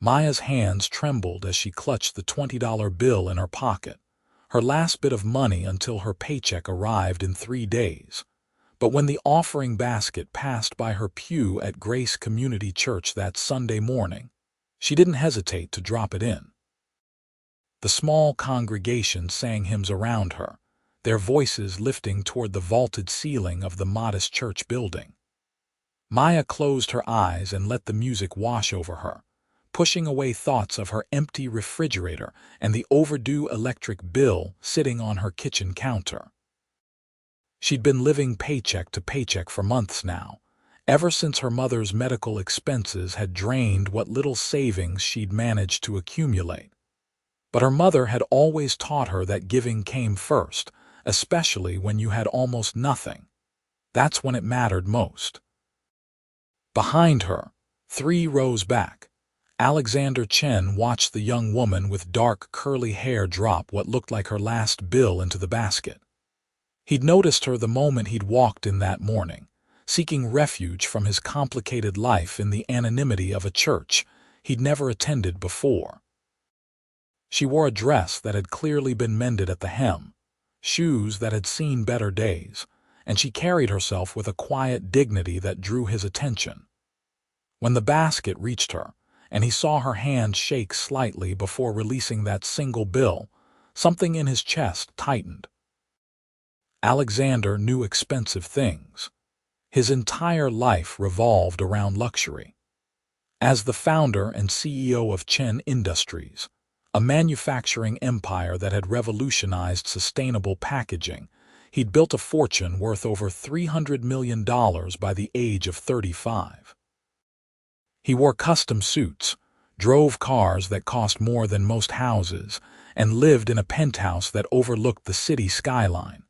Maya's hands trembled as she clutched the $20 bill in her pocket, her last bit of money until her paycheck arrived in 3 days. But when the offering basket passed by her pew at Grace Community Church that Sunday morning, she didn't hesitate to drop it in. The small congregation sang hymns around her, their voices lifting toward the vaulted ceiling of the modest church building. Maya closed her eyes and let the music wash over her, pushing away thoughts of her empty refrigerator and the overdue electric bill sitting on her kitchen counter. She'd been living paycheck to paycheck for months now, ever since her mother's medical expenses had drained what little savings she'd managed to accumulate. But her mother had always taught her that giving came first, especially when you had almost nothing. That's when it mattered most. Behind her, 3 rows back, Alexander Chen watched the young woman with dark curly hair drop what looked like her last bill into the basket. He'd noticed her the moment he'd walked in that morning, seeking refuge from his complicated life in the anonymity of a church he'd never attended before. She wore a dress that had clearly been mended at the hem, shoes that had seen better days, and she carried herself with a quiet dignity that drew his attention. When the basket reached her, and he saw her hand shake slightly before releasing that single bill, something in his chest tightened. Alexander knew expensive things. His entire life revolved around luxury. As the founder and CEO of Chen Industries, a manufacturing empire that had revolutionized sustainable packaging, he'd built a fortune worth over $300 million by the age of 35. He wore custom suits, drove cars that cost more than most houses, and lived in a penthouse that overlooked the city skyline.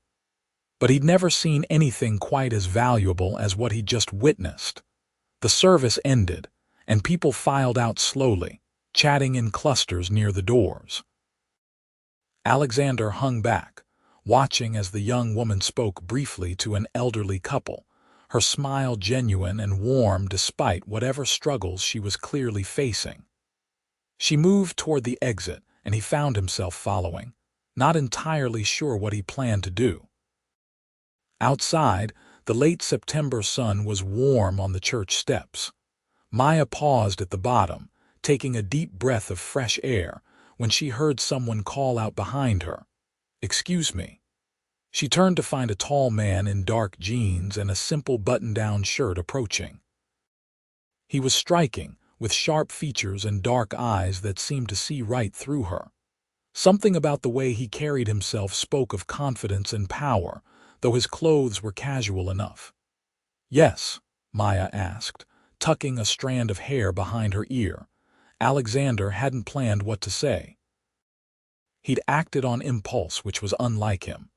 But he'd never seen anything quite as valuable as what he'd just witnessed. The service ended, and people filed out slowly, chatting in clusters near the doors. Alexander hung back, watching as the young woman spoke briefly to an elderly couple, her smile genuine and warm despite whatever struggles she was clearly facing. She moved toward the exit, and he found himself following, not entirely sure what he planned to do. Outside, the late September sun was warm on the church steps. Maya paused at the bottom, taking a deep breath of fresh air, when she heard someone call out behind her, "Excuse me." She turned to find a tall man in dark jeans and a simple button-down shirt approaching. He was striking, with sharp features and dark eyes that seemed to see right through her. Something about the way he carried himself spoke of confidence and power, though his clothes were casual enough. "Yes?" Maya asked, tucking a strand of hair behind her ear. Alexander hadn't planned what to say. He'd acted on impulse, which was unlike him.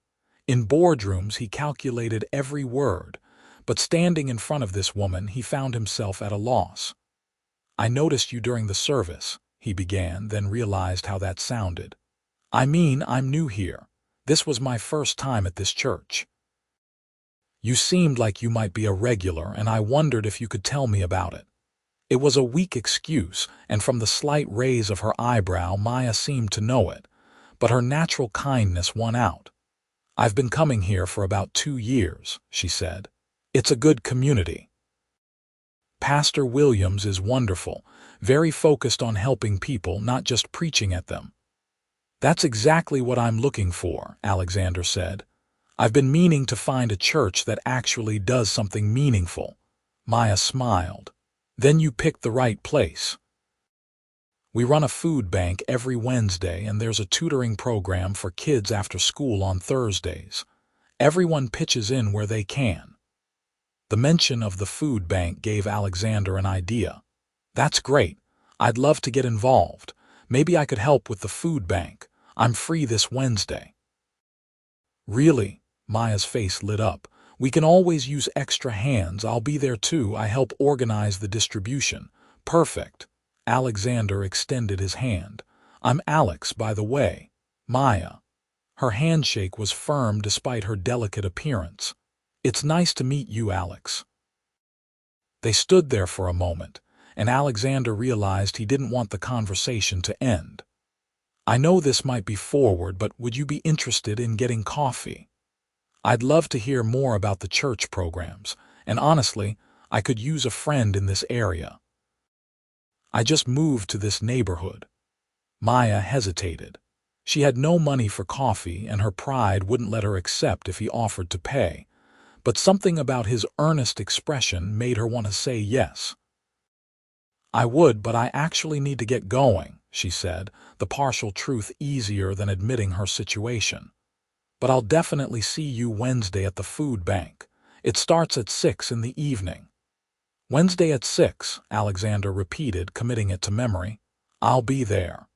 In boardrooms, he calculated every word, but standing in front of this woman, he found himself at a loss. "I noticed you during the service," he began, then realized how that sounded. I'm new here. This was my first time at this church. You seemed like you might be a regular, and I wondered if you could tell me about it." It was a weak excuse, and from the slight raise of her eyebrow, Maya seemed to know it, but her natural kindness won out. "I've been coming here for about 2 years, she said. "It's a good community. Pastor Williams is wonderful, very focused on helping people, not just preaching at them." "That's exactly what I'm looking for," Alexander said. "I've been meaning to find a church that actually does something meaningful." Maya smiled. "Then you picked the right place. We run a food bank every Wednesday, and there's a tutoring program for kids after school on Thursdays. Everyone pitches in where they can." The mention of the food bank gave Alexander an idea. "That's great. I'd love to get involved. Maybe I could help with the food bank. I'm free this Wednesday." "Really?" Maya's face lit up. "We can always use extra hands. I'll be there too. I help organize the distribution." "Perfect." Alexander extended his hand. "I'm Alex, by the way." "Maya." Her handshake was firm despite her delicate appearance. "It's nice to meet you, Alex." They stood there for a moment, and Alexander realized he didn't want the conversation to end. "I know this might be forward, but would you be interested in getting coffee? I'd love to hear more about the church programs, and honestly, I could use a friend in this area. I just moved to this neighborhood." Maya hesitated. She had no money for coffee, and her pride wouldn't let her accept if he offered to pay, but something about his earnest expression made her want to say yes. "I would, but I actually need to get going," she said, the partial truth easier than admitting her situation. "But I'll definitely see you Wednesday at the food bank. It starts at 6 in the evening." "Wednesday at 6, Alexander repeated, committing it to memory. "I'll be there."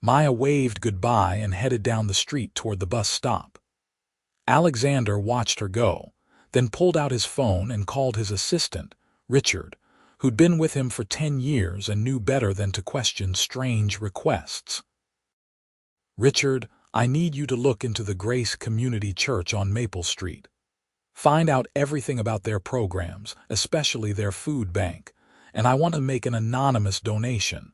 Maya waved goodbye and headed down the street toward the bus stop. Alexander watched her go, then pulled out his phone and called his assistant, Richard, who'd been with him for 10 years and knew better than to question strange requests. "Richard, I need you to look into the Grace Community Church on Maple Street. Find out everything about their programs, especially their food bank, and I want to make an anonymous donation.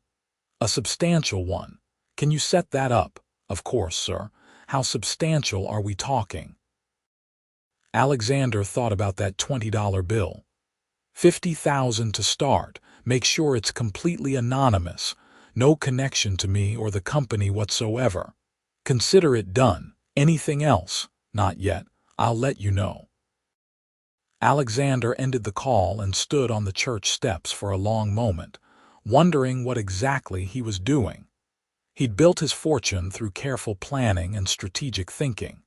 A substantial one. Can you set that up?" "Of course, sir. How substantial are we talking?" Alexander thought about that $20 bill. "50,000 to start. Make sure it's completely anonymous. No connection to me or the company whatsoever. Consider it done. Anything else?" "Not yet. I'll let you know." Alexander ended the call and stood on the church steps for a long moment, wondering what exactly he was doing. He'd built his fortune through careful planning and strategic thinking.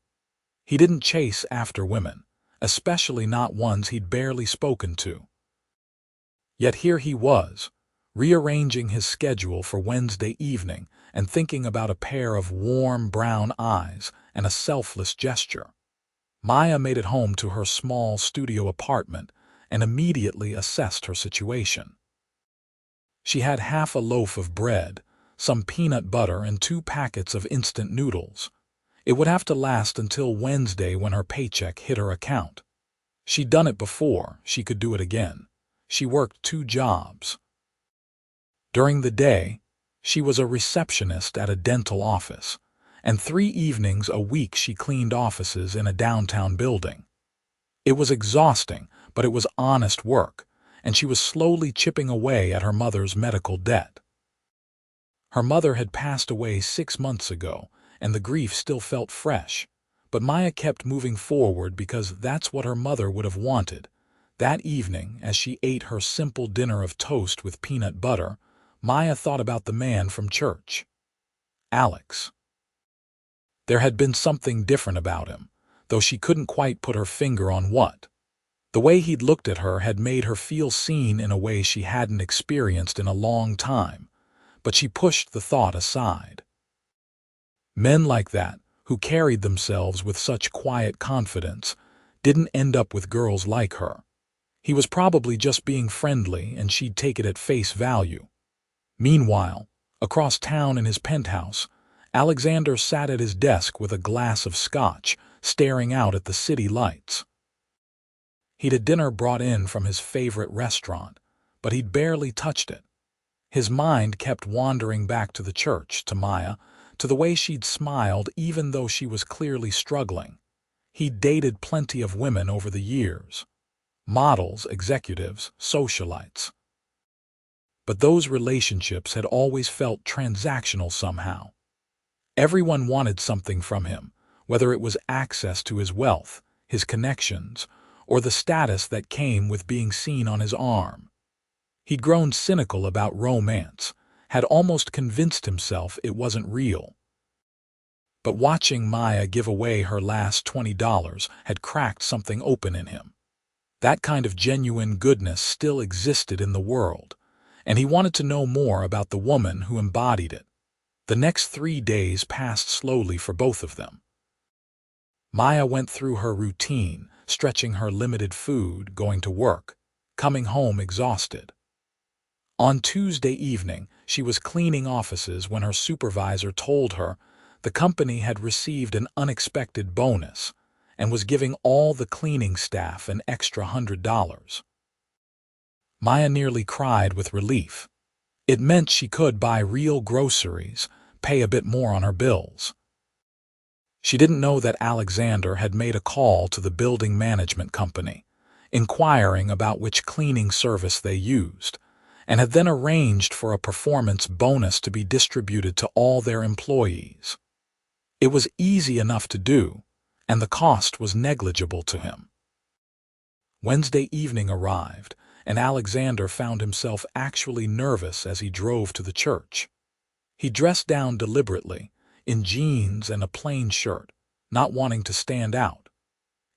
He didn't chase after women, especially not ones he'd barely spoken to. Yet here he was, rearranging his schedule for Wednesday evening and thinking about a pair of warm brown eyes and a selfless gesture. Maya made it home to her small studio apartment and immediately assessed her situation. She had half a loaf of bread, some peanut butter, and 2 packets of instant noodles. It would have to last until Wednesday when her paycheck hit her account. She'd done it before, she could do it again. She worked 2 jobs. During the day, she was a receptionist at a dental office, and 3 evenings a week she cleaned offices in a downtown building. It was exhausting, but it was honest work, and she was slowly chipping away at her mother's medical debt. Her mother had passed away 6 months ago, and the grief still felt fresh, but Maya kept moving forward because that's what her mother would have wanted. That evening, as she ate her simple dinner of toast with peanut butter, Maya thought about the man from church. Alex. There had been something different about him, though she couldn't quite put her finger on what. The way he'd looked at her had made her feel seen in a way she hadn't experienced in a long time, but she pushed the thought aside. Men like that, who carried themselves with such quiet confidence, didn't end up with girls like her. He was probably just being friendly, and she'd take it at face value. Meanwhile, across town in his penthouse, Alexander sat at his desk with a glass of scotch, staring out at the city lights. He'd had dinner brought in from his favorite restaurant, but he'd barely touched it. His mind kept wandering back to the church, to Maya, to the way she'd smiled even though she was clearly struggling. He'd dated plenty of women over the years. Models, executives, socialites. But those relationships had always felt transactional somehow. Everyone wanted something from him, whether it was access to his wealth, his connections, or the status that came with being seen on his arm. He'd grown cynical about romance, had almost convinced himself it wasn't real. But watching Maya give away her last $20 had cracked something open in him. That kind of genuine goodness still existed in the world, and he wanted to know more about the woman who embodied it. The next 3 days passed slowly for both of them. Maya went through her routine, stretching her limited food, going to work, coming home exhausted. On Tuesday evening, she was cleaning offices when her supervisor told her the company had received an unexpected bonus and was giving all the cleaning staff an extra $100. Maya nearly cried with relief. It meant she could buy real groceries, pay a bit more on her bills. She didn't know that Alexander had made a call to the building management company, inquiring about which cleaning service they used, and had then arranged for a performance bonus to be distributed to all their employees. It was easy enough to do, and the cost was negligible to him. Wednesday evening arrived, and Alexander found himself actually nervous as he drove to the church. He dressed down deliberately, in jeans and a plain shirt, not wanting to stand out.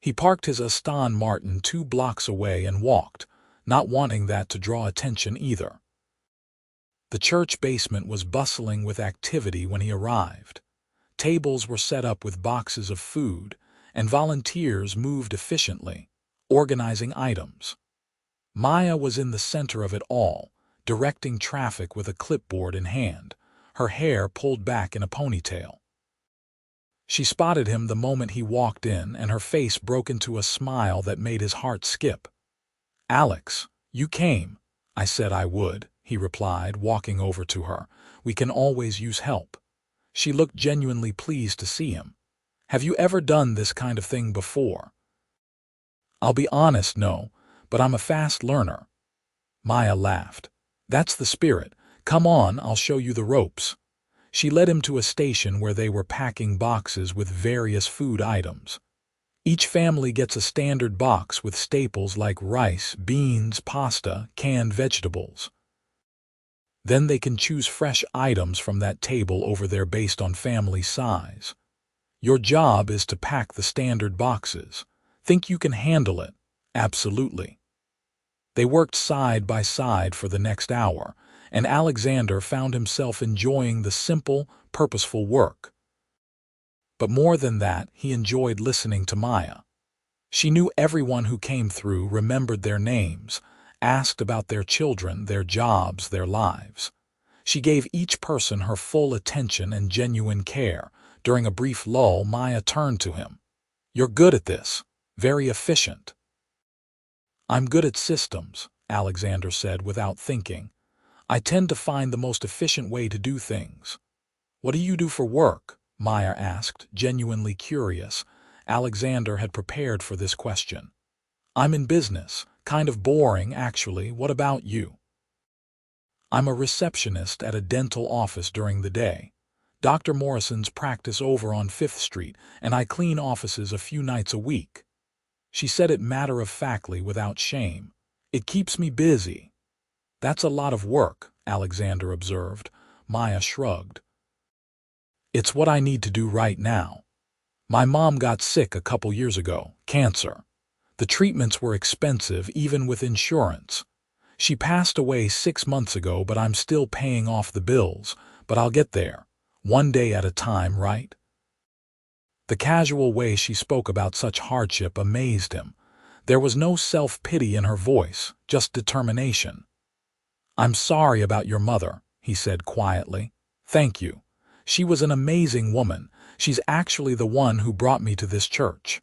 He parked his Aston Martin 2 blocks away and walked, not wanting that to draw attention either. The church basement was bustling with activity when he arrived. Tables were set up with boxes of food, and volunteers moved efficiently, organizing items. Maya was in the center of it all, directing traffic with a clipboard in hand, her hair pulled back in a ponytail. She spotted him the moment he walked in, and her face broke into a smile that made his heart skip. "Alex, you came. I said I would," he replied, walking over to her. "We can always use help." She looked genuinely pleased to see him. "Have you ever done this kind of thing before?" "I'll be honest, no, but I'm a fast learner." Maya laughed. "That's the spirit. Come on, I'll show you the ropes." She led him to a station where they were packing boxes with various food items. Each family gets a standard box with staples like rice, beans, pasta, canned vegetables. Then they can choose fresh items from that table over there based on family size. Your job is to pack the standard boxes. Think you can handle it? Absolutely. They worked side by side for the next hour, and Alexander found himself enjoying the simple, purposeful work. But more than that, he enjoyed listening to Maya. She knew everyone who came through, remembered their names, asked about their children, their jobs, their lives. She gave each person her full attention and genuine care. During a brief lull, Maya turned to him. "You're good at this. Very efficient." "I'm good at systems," Alexander said without thinking. "I tend to find the most efficient way to do things." "What do you do for work?" Maya asked, genuinely curious. Alexander had prepared for this question. "I'm in business. Kind of boring, actually. What about you?" "I'm a receptionist at a dental office during the day. Dr. Morrison's practice over on 5th Street, and I clean offices a few nights a week." She said it matter-of-factly, without shame. "It keeps me busy." "That's a lot of work," Alexander observed. Maya shrugged. "It's what I need to do right now. My mom got sick a couple years ago, cancer. The treatments were expensive, even with insurance. She passed away 6 months ago, but I'm still paying off the bills. But I'll get there. One day at a time, right?" The casual way she spoke about such hardship amazed him. There was no self-pity in her voice, just determination. "I'm sorry about your mother," he said quietly. "Thank you. She was an amazing woman. She's actually the one who brought me to this church.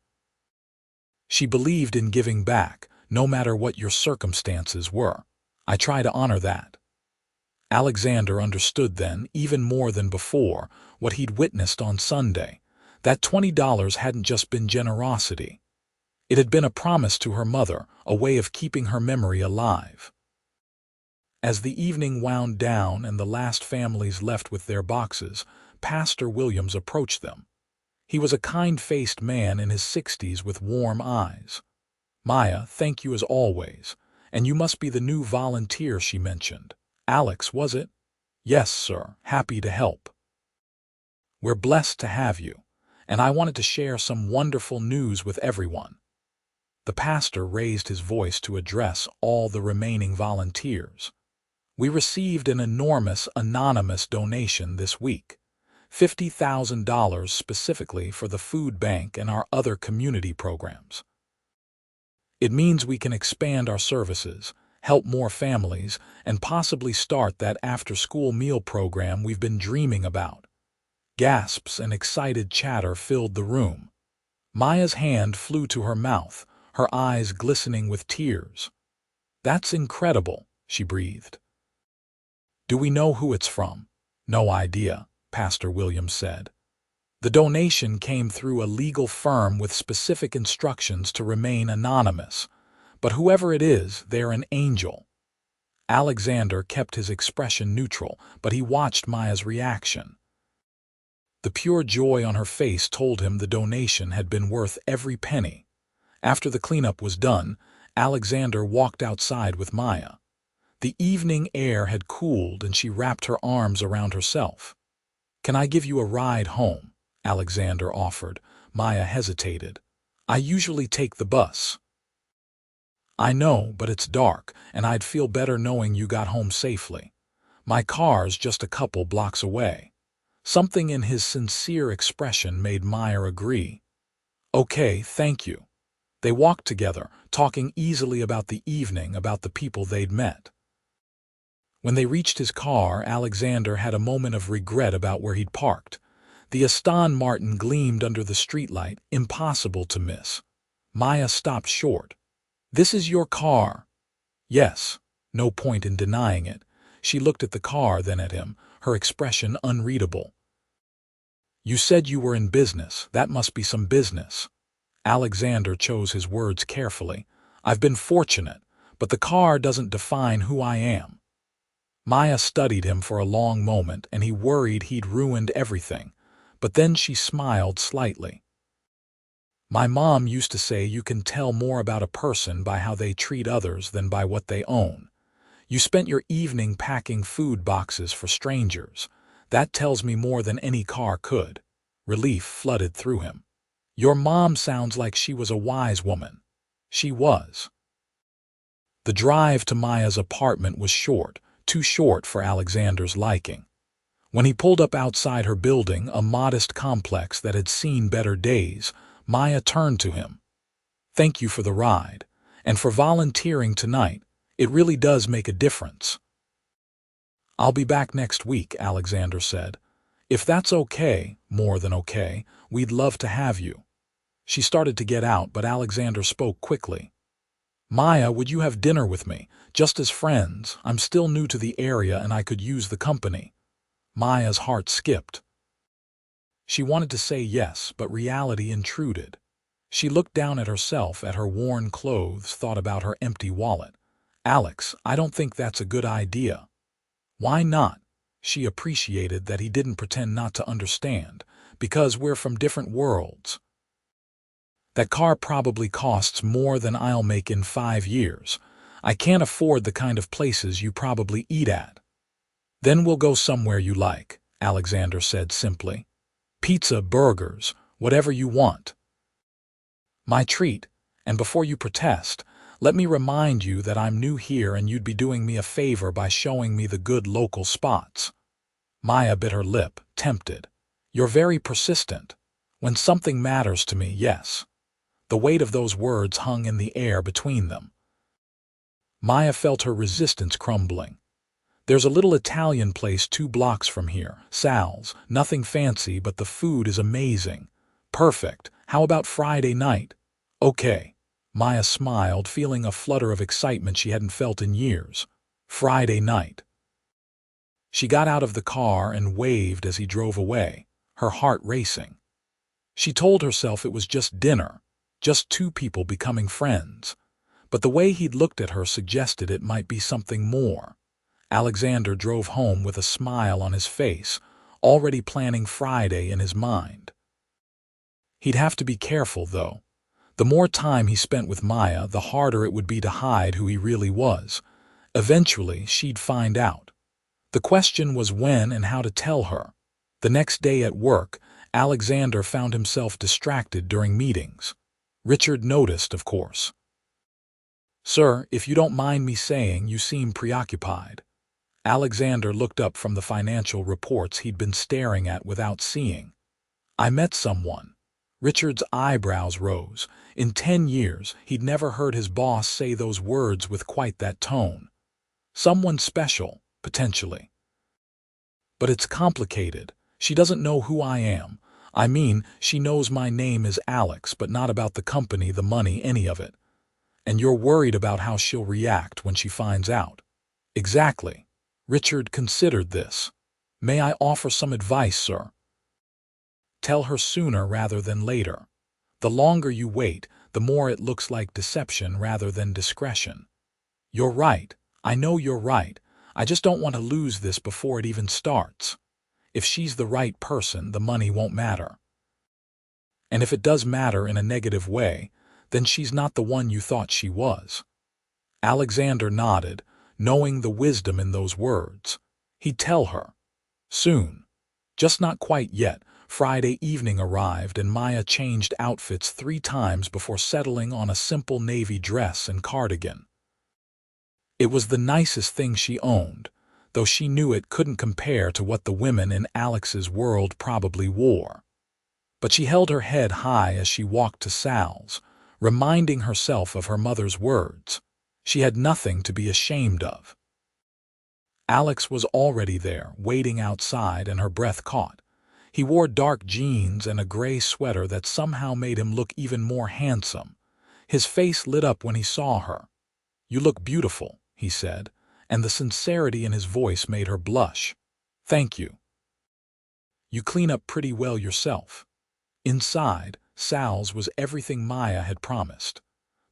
She believed in giving back, no matter what your circumstances were. I try to honor that." Alexander understood then, even more than before, what he'd witnessed on Sunday. That $20 hadn't just been generosity. It had been a promise to her mother, a way of keeping her memory alive. As the evening wound down and the last families left with their boxes, Pastor Williams approached them. He was a kind-faced man in his 60s with warm eyes. "Maya, thank you as always. And you must be the new volunteer she mentioned. Alex, was it?" "Yes, sir. Happy to help." "We're blessed to have you, and I wanted to share some wonderful news with everyone." The pastor raised his voice to address all the remaining volunteers. "We received an enormous anonymous donation this week. $50,000 specifically for the food bank and our other community programs. It means we can expand our services, help more families, and possibly start that after-school meal program we've been dreaming about." Gasps and excited chatter filled the room. Maya's hand flew to her mouth, her eyes glistening with tears. That's incredible, she breathed. Do we know who it's from? No idea, Pastor Williams said. The donation came through a legal firm with specific instructions to remain anonymous. But whoever it is, they're an angel. Alexander kept his expression neutral, but he watched Maya's reaction. The pure joy on her face told him the donation had been worth every penny. After the cleanup was done, Alexander walked outside with Maya. The evening air had cooled and she wrapped her arms around herself. "Can I give you a ride home?" Alexander offered. Maya hesitated. "I usually take the bus." "I know, but it's dark, and I'd feel better knowing you got home safely. My car's just a couple blocks away." Something in his sincere expression made Maya agree. "Okay, thank you." They walked together, talking easily about the evening, about the people they'd met. When they reached his car, Alexander had a moment of regret about where he'd parked. The Aston Martin gleamed under the streetlight, impossible to miss. Maya stopped short. "This is your car." "Yes." No point in denying it. She looked at the car, then at him, her expression unreadable. "You said you were in business. That must be some business." Alexander chose his words carefully. "I've been fortunate, but the car doesn't define who I am." Maya studied him for a long moment, and he worried he'd ruined everything. But then she smiled slightly. "My mom used to say you can tell more about a person by how they treat others than by what they own. You spent your evening packing food boxes for strangers. That tells me more than any car could." Relief flooded through him. "Your mom sounds like she was a wise woman." She was. The drive to Maya's apartment was short, too short for Alexander's liking. When he pulled up outside her building, a modest complex that had seen better days, Maya turned to him. "Thank you for the ride, and for volunteering tonight. It really does make a difference." "I'll be back next week," Alexander said. "If that's okay, more than okay, we'd love to have you." She started to get out, but Alexander spoke quickly. "Maya, would you have dinner with me, just as friends? I'm still new to the area and I could use the company." Maya's heart skipped. She wanted to say yes, but reality intruded. She looked down at herself, at her worn clothes, thought about her empty wallet. "Alex, I don't think that's a good idea." "Why not?" She appreciated that he didn't pretend not to understand. "Because we're from different worlds. That car probably costs more than I'll make in 5 years. I can't afford the kind of places you probably eat at." "Then we'll go somewhere you like," Alexander said simply. "Pizza, burgers, whatever you want." "My treat. And before you protest, let me remind you that I'm new here and you'd be doing me a favor by showing me the good local spots." Maya bit her lip, tempted. "You're very persistent. When something matters to me, yes." The weight of those words hung in the air between them. Maya felt her resistance crumbling. "There's a little Italian place 2 blocks from here, Sal's. Nothing fancy, but the food is amazing." "Perfect. How about Friday night?" "Okay." Maya smiled, feeling a flutter of excitement she hadn't felt in years. Friday night. She got out of the car and waved as he drove away, her heart racing. She told herself it was just dinner, just 2 people becoming friends. But the way he'd looked at her suggested it might be something more. Alexander drove home with a smile on his face, already planning Friday in his mind. He'd have to be careful, though. The more time he spent with Maya, the harder it would be to hide who he really was. Eventually, she'd find out. The question was when and how to tell her. The next day at work, Alexander found himself distracted during meetings. Richard noticed, of course. "Sir, if you don't mind me saying, you seem preoccupied." Alexander looked up from the financial reports he'd been staring at without seeing. "I met someone." Richard's eyebrows rose. In 10 years, he'd never heard his boss say those words with quite that tone. "Someone special, potentially." "But it's complicated. She doesn't know who I am. I mean, she knows my name is Alex, but not about the company, the money, any of it." And you're worried about how she'll react when she finds out. Exactly. Richard considered this. May I offer some advice, sir? Tell her sooner rather than later. The longer you wait, the more it looks like deception rather than discretion. You're right. I know you're right. I just don't want to lose this before it even starts. If she's the right person, the money won't matter. And if it does matter in a negative way, then she's not the one you thought she was. Alexander nodded, knowing the wisdom in those words. He'd tell her. Soon. Just not quite yet. Friday evening arrived and Maya changed outfits 3 times before settling on a simple navy dress and cardigan. It was the nicest thing she owned, though she knew it couldn't compare to what the women in Alex's world probably wore. But she held her head high as she walked to Sal's, reminding herself of her mother's words. She had nothing to be ashamed of. Alex was already there, waiting outside, and her breath caught. He wore dark jeans and a gray sweater that somehow made him look even more handsome. His face lit up when he saw her. "You look beautiful," he said, and the sincerity in his voice made her blush. "Thank you. You clean up pretty well yourself." Inside, Sal's was everything Maya had promised.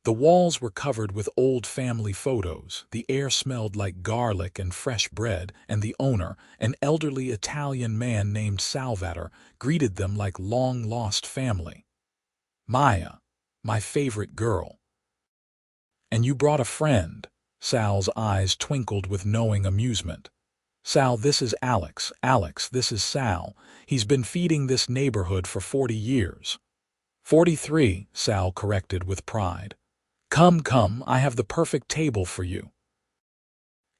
The walls were covered with old family photos, the air smelled like garlic and fresh bread, and the owner, an elderly Italian man named Salvatore, greeted them like long-lost family. "Maya, my favorite girl." "And you brought a friend." Sal's eyes twinkled with knowing amusement. "Sal, this is Alex. Alex, this is Sal. He's been feeding this neighborhood for 40 years. 43, Sal corrected with pride. "Come, come, I have the perfect table for you."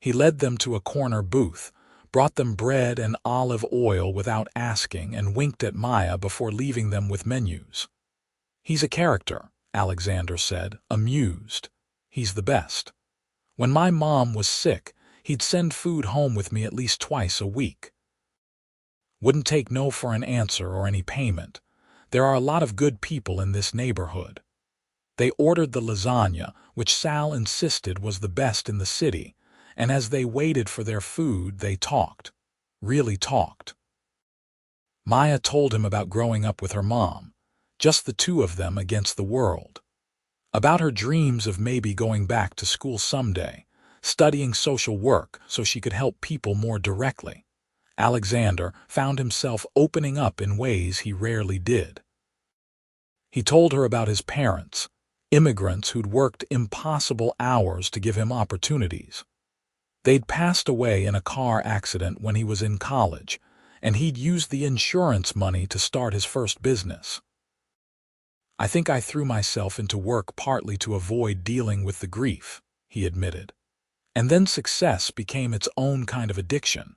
He led them to a corner booth, brought them bread and olive oil without asking, and winked at Maya before leaving them with menus. "He's a character," Alexander said, amused. "He's the best. When my mom was sick, he'd send food home with me at least twice a week. Wouldn't take no for an answer or any payment. There are a lot of good people in this neighborhood." They ordered the lasagna, which Sal insisted was the best in the city, and as they waited for their food, they talked. Really talked. Maya told him about growing up with her mom, just the two of them against the world. About her dreams of maybe going back to school someday, studying social work so she could help people more directly. Alexander found himself opening up in ways he rarely did. He told her about his parents, immigrants who'd worked impossible hours to give him opportunities. They'd passed away in a car accident when he was in college, and he'd used the insurance money to start his first business. "I think I threw myself into work partly to avoid dealing with the grief," he admitted. "And then success became its own kind of addiction.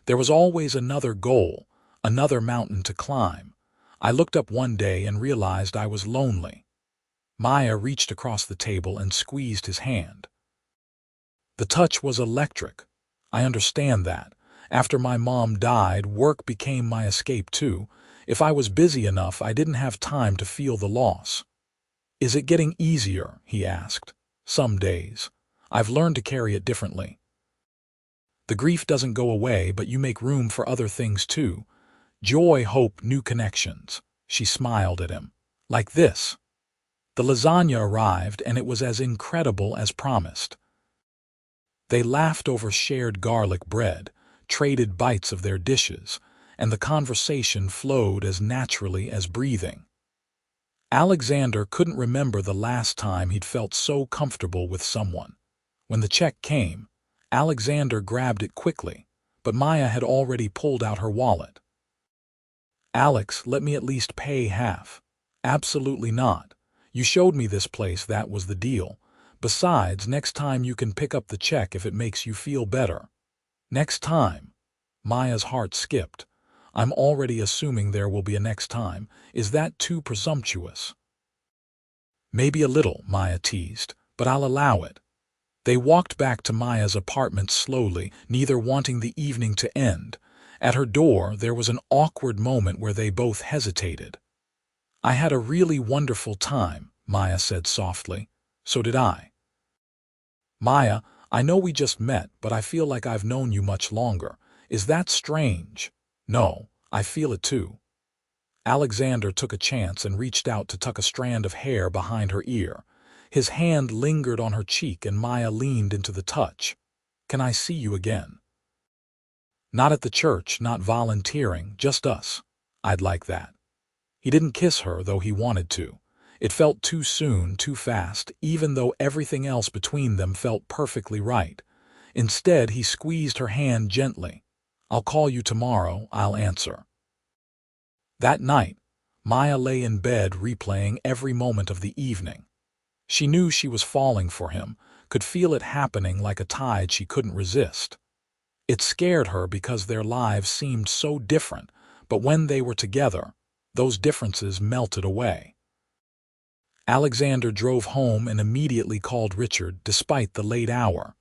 There was always another goal, another mountain to climb. I looked up one day and realized I was lonely." Maya reached across the table and squeezed his hand. The touch was electric. "I understand that. After my mom died, work became my escape too. If I was busy enough, I didn't have time to feel the loss." "Is it getting easier?" he asked. "Some days. I've learned to carry it differently. The grief doesn't go away, but you make room for other things too. Joy, hope, new connections." She smiled at him. "Like this." The lasagna arrived, and it was as incredible as promised. They laughed over shared garlic bread, traded bites of their dishes, and the conversation flowed as naturally as breathing. Alexander couldn't remember the last time he'd felt so comfortable with someone. When the check came, Alexander grabbed it quickly, but Maya had already pulled out her wallet. "Alex, let me at least pay half." "Absolutely not. You showed me this place, that was the deal. Besides, next time you can pick up the check if it makes you feel better." "Next time?" Maya's heart skipped. "I'm already assuming there will be a next time. Is that too presumptuous?" "Maybe a little," Maya teased, "but I'll allow it." They walked back to Maya's apartment slowly, neither wanting the evening to end. At her door, there was an awkward moment where they both hesitated. "I had a really wonderful time," Maya said softly. So did I. Maya, I know we just met, but I feel like I've known you much longer. Is that strange? No, I feel it too. Alexander took a chance and reached out to tuck a strand of hair behind her ear. His hand lingered on her cheek and Maya leaned into the touch. Can I see you again? Not at the church, not volunteering, just us. I'd like that. He didn't kiss her, though he wanted to. It felt too soon, too fast, even though everything else between them felt perfectly right. Instead, he squeezed her hand gently. I'll call you tomorrow, I'll answer. That night, Maya lay in bed replaying every moment of the evening. She knew she was falling for him, could feel it happening like a tide she couldn't resist. It scared her because their lives seemed so different, but when they were together, those differences melted away. Alexander drove home and immediately called Richard despite the late hour.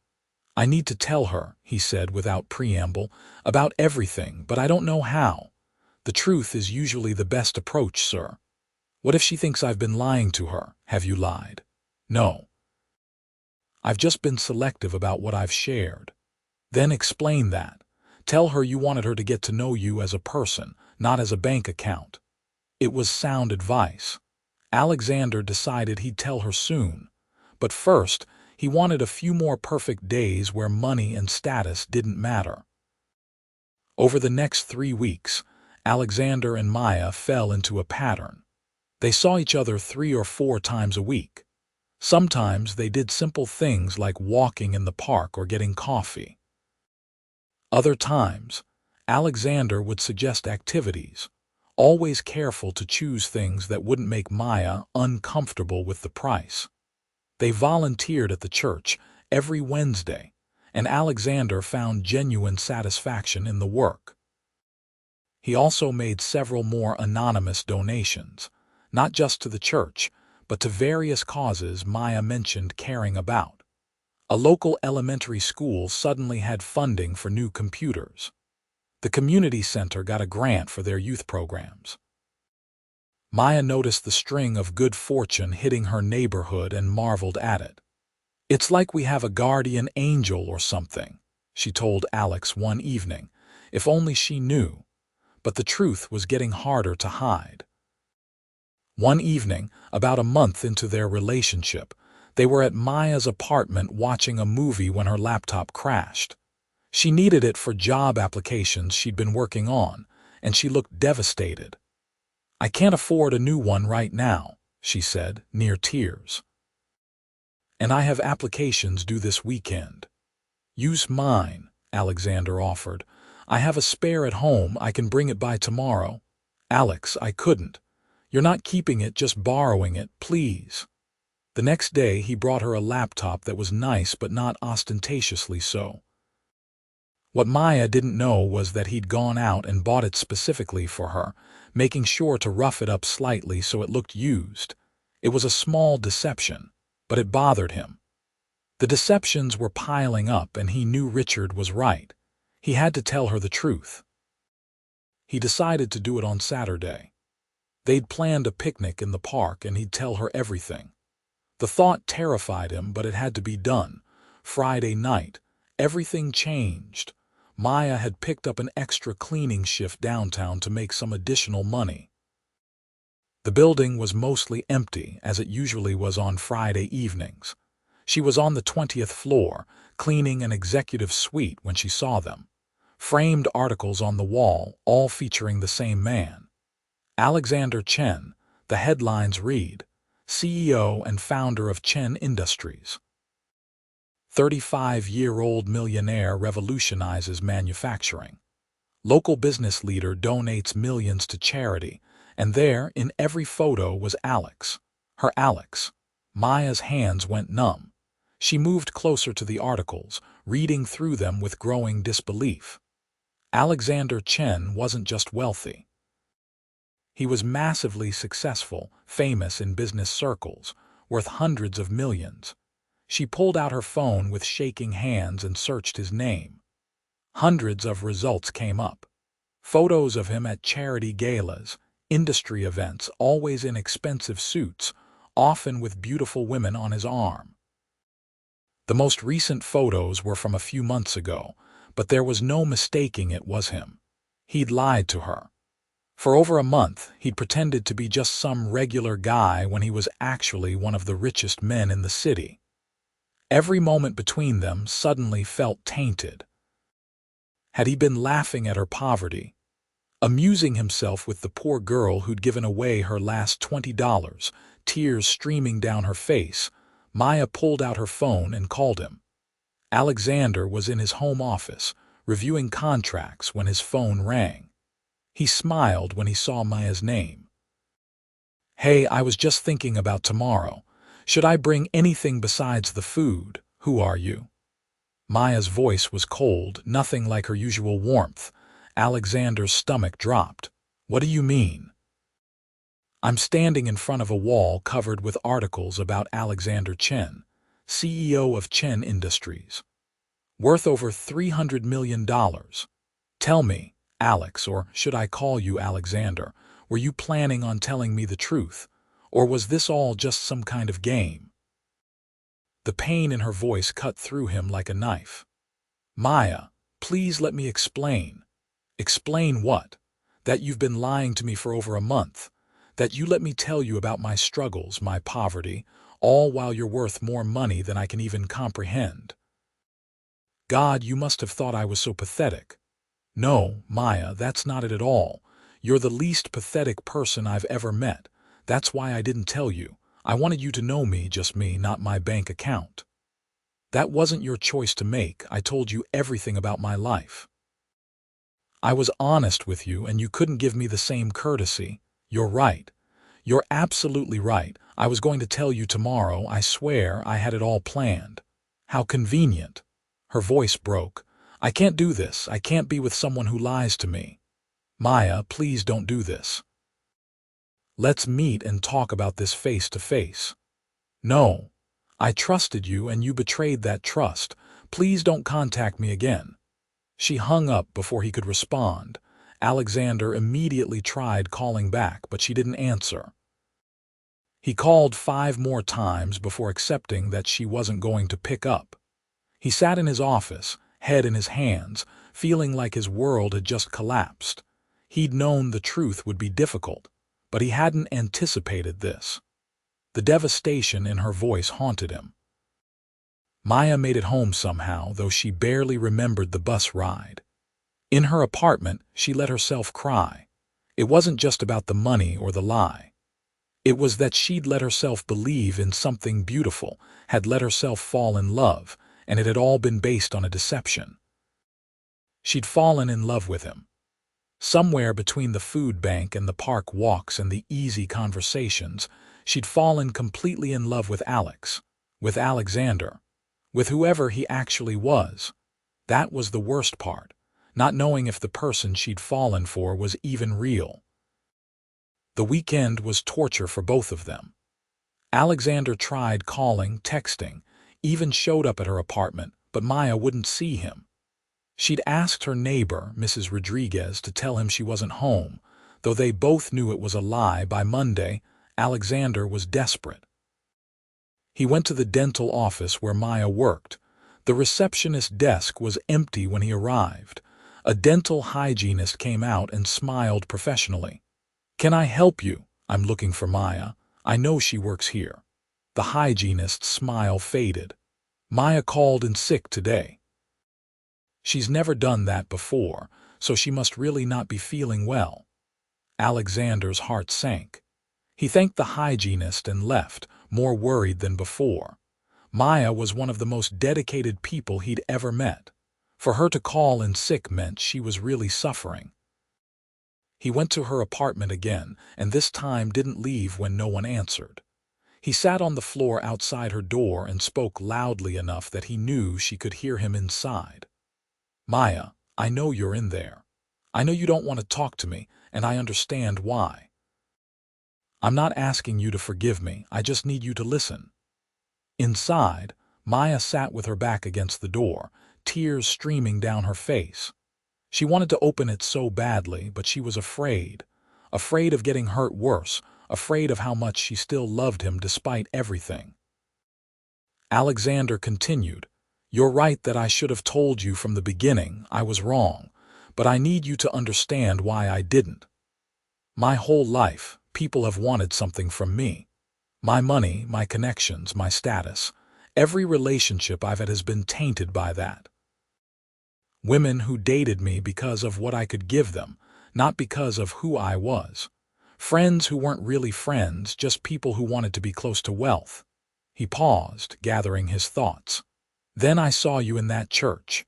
I need to tell her, he said without preamble, about everything, but I don't know how. The truth is usually the best approach, sir. What if she thinks I've been lying to her? Have you lied? No. I've just been selective about what I've shared. Then explain that. Tell her you wanted her to get to know you as a person, not as a bank account. It was sound advice. Alexander decided he'd tell her soon. But first, he wanted a few more perfect days where money and status didn't matter. Over the next 3 weeks, Alexander and Maya fell into a pattern. They saw each other 3 or 4 times a week. Sometimes they did simple things like walking in the park or getting coffee. Other times, Alexander would suggest activities, always careful to choose things that wouldn't make Maya uncomfortable with the price. They volunteered at the church every Wednesday, and Alexander found genuine satisfaction in the work. He also made several more anonymous donations, not just to the church, but to various causes Maya mentioned caring about. A local elementary school suddenly had funding for new computers. The community center got a grant for their youth programs. Maya noticed the string of good fortune hitting her neighborhood and marveled at it. It's like we have a guardian angel or something, she told Alex one evening, if only she knew. But the truth was getting harder to hide. One evening, about a month into their relationship, they were at Maya's apartment watching a movie when her laptop crashed. She needed it for job applications she'd been working on, and she looked devastated. I can't afford a new one right now, she said, near tears. And I have applications due this weekend. Use mine, Alexander offered. I have a spare at home, I can bring it by tomorrow. Alex, I couldn't. You're not keeping it, just borrowing it, please. The next day he brought her a laptop that was nice but not ostentatiously so. What Maya didn't know was that he'd gone out and bought it specifically for her, making sure to rough it up slightly so it looked used. It was a small deception, but it bothered him. The deceptions were piling up and he knew Richard was right. He had to tell her the truth. He decided to do it on Saturday. They'd planned a picnic in the park and he'd tell her everything. The thought terrified him, but it had to be done. Friday night, everything changed. Maya had picked up an extra cleaning shift downtown to make some additional money. The building was mostly empty, as it usually was on Friday evenings. She was on the 20th floor, cleaning an executive suite when she saw them. Framed articles on the wall, all featuring the same man. Alexander Chen, the headlines read, CEO and founder of Chen Industries. 35-year-old millionaire revolutionizes manufacturing. Local business leader donates millions to charity, and there, in every photo, was Alex. Her Alex. Maya's hands went numb. She moved closer to the articles, reading through them with growing disbelief. Alexander Chen wasn't just wealthy. He was massively successful, famous in business circles, worth hundreds of millions. She pulled out her phone with shaking hands and searched his name. Hundreds of results came up. Photos of him at charity galas, industry events, always in expensive suits, often with beautiful women on his arm. The most recent photos were from a few months ago, but there was no mistaking it was him. He'd lied to her. For over a month, he'd pretended to be just some regular guy when he was actually one of the richest men in the city. Every moment between them suddenly felt tainted. Had he been laughing at her poverty, amusing himself with the poor girl who'd given away her last $20, tears streaming down her face, Maya pulled out her phone and called him. Alexander was in his home office, reviewing contracts when his phone rang. He smiled when he saw Maya's name. "Hey, I was just thinking about tomorrow. Should I bring anything besides the food? Who are you?" Maya's voice was cold, nothing like her usual warmth. Alexander's stomach dropped. "What do you mean?" "I'm standing in front of a wall covered with articles about Alexander Chen, CEO of Chen Industries. Worth over $300 million. Tell me, Alex, or should I call you Alexander, were you planning on telling me the truth, or was this all just some kind of game?" The pain in her voice cut through him like a knife. "Maya, please let me explain." "Explain what?" "That you've been lying to me for over a month. That you let me tell you about my struggles, my poverty, all while you're worth more money than I can even comprehend." "God, you must have thought I was so pathetic." "No, Maya, that's not it at all. You're the least pathetic person I've ever met. That's why I didn't tell you. I wanted you to know me, just me, not my bank account." "That wasn't your choice to make. I told you everything about my life. I was honest with you, and you couldn't give me the same courtesy." "You're right. You're absolutely right. I was going to tell you tomorrow. I swear I had it all planned." "How convenient." Her voice broke. "I can't do this. I can't be with someone who lies to me." "Maya, please don't do this. Let's meet and talk about this face to face." "No. I trusted you and you betrayed that trust. Please don't contact me again." She hung up before he could respond. Alexander immediately tried calling back, but she didn't answer. He called 5 more times before accepting that she wasn't going to pick up. He sat in his office, head in his hands, feeling like his world had just collapsed. He'd known the truth would be difficult, but he hadn't anticipated this. The devastation in her voice haunted him. Maya made it home somehow, though she barely remembered the bus ride. In her apartment, she let herself cry. It wasn't just about the money or the lie. It was that she'd let herself believe in something beautiful, had let herself fall in love, and it had all been based on a deception. She'd fallen in love with him. Somewhere between the food bank and the park walks and the easy conversations, she'd fallen completely in love with Alex, with Alexander, with whoever he actually was. That was the worst part, not knowing if the person she'd fallen for was even real. The weekend was torture for both of them. Alexander tried calling, texting, even showed up at her apartment, but Maya wouldn't see him. She'd asked her neighbor, Mrs. Rodriguez, to tell him she wasn't home. Though they both knew it was a lie, by Monday, Alexander was desperate. He went to the dental office where Maya worked. The receptionist's desk was empty when he arrived. A dental hygienist came out and smiled professionally. "Can I help you? I'm looking for Maya. I know she works here." The hygienist's smile faded. "Maya called in sick today." She's never done that before, so she must really not be feeling well. Alexander's heart sank. He thanked the hygienist and left, more worried than before. Maya was one of the most dedicated people he'd ever met. For her to call in sick meant she was really suffering. He went to her apartment again, and this time didn't leave when no one answered. He sat on the floor outside her door and spoke loudly enough that he knew she could hear him inside. "Maya, I know you're in there. I know you don't want to talk to me, and I understand why. I'm not asking you to forgive me, I just need you to listen." Inside, Maya sat with her back against the door, tears streaming down her face. She wanted to open it so badly, but she was afraid. Afraid of getting hurt worse, afraid of how much she still loved him despite everything. Alexander continued, "You're right that I should have told you from the beginning I was wrong, but I need you to understand why I didn't. My whole life, people have wanted something from me. My money, my connections, my status. Every relationship I've had has been tainted by that. Women who dated me because of what I could give them, not because of who I was. Friends who weren't really friends, just people who wanted to be close to wealth." He paused, gathering his thoughts. "Then I saw you in that church.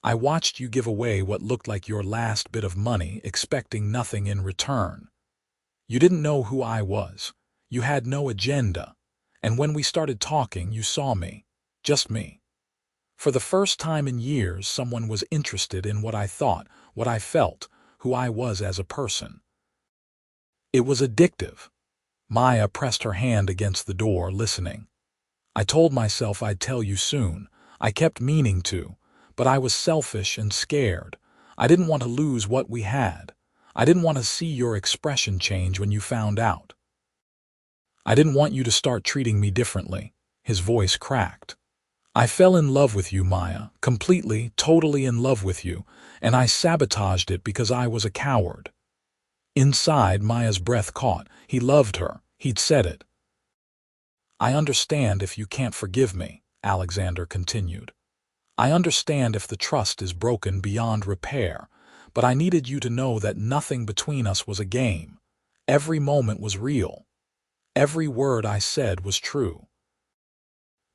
I watched you give away what looked like your last bit of money, expecting nothing in return. You didn't know who I was. You had no agenda. And when we started talking, you saw me. Just me. For the first time in years, someone was interested in what I thought, what I felt, who I was as a person. It was addictive." Maya pressed her hand against the door, listening. "I told myself I'd tell you soon. I kept meaning to, but I was selfish and scared. I didn't want to lose what we had. I didn't want to see your expression change when you found out. I didn't want you to start treating me differently." His voice cracked. "I fell in love with you, Maya, completely, totally in love with you, and I sabotaged it because I was a coward." Inside, Maya's breath caught. He loved her. He'd said it. "I understand if you can't forgive me," Alexander continued. "I understand if the trust is broken beyond repair, but I needed you to know that nothing between us was a game. Every moment was real. Every word I said was true.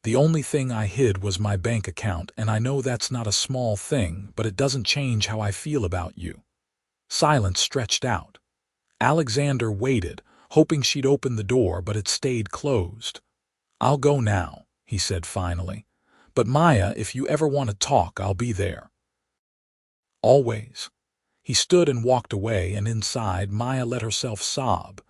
The only thing I hid was my bank account, and I know that's not a small thing, but it doesn't change how I feel about you." Silence stretched out. Alexander waited, hoping she'd open the door, but it stayed closed. "I'll go now," he said finally. "But Maya, if you ever want to talk, I'll be there. Always." He stood and walked away, and inside, Maya let herself sob.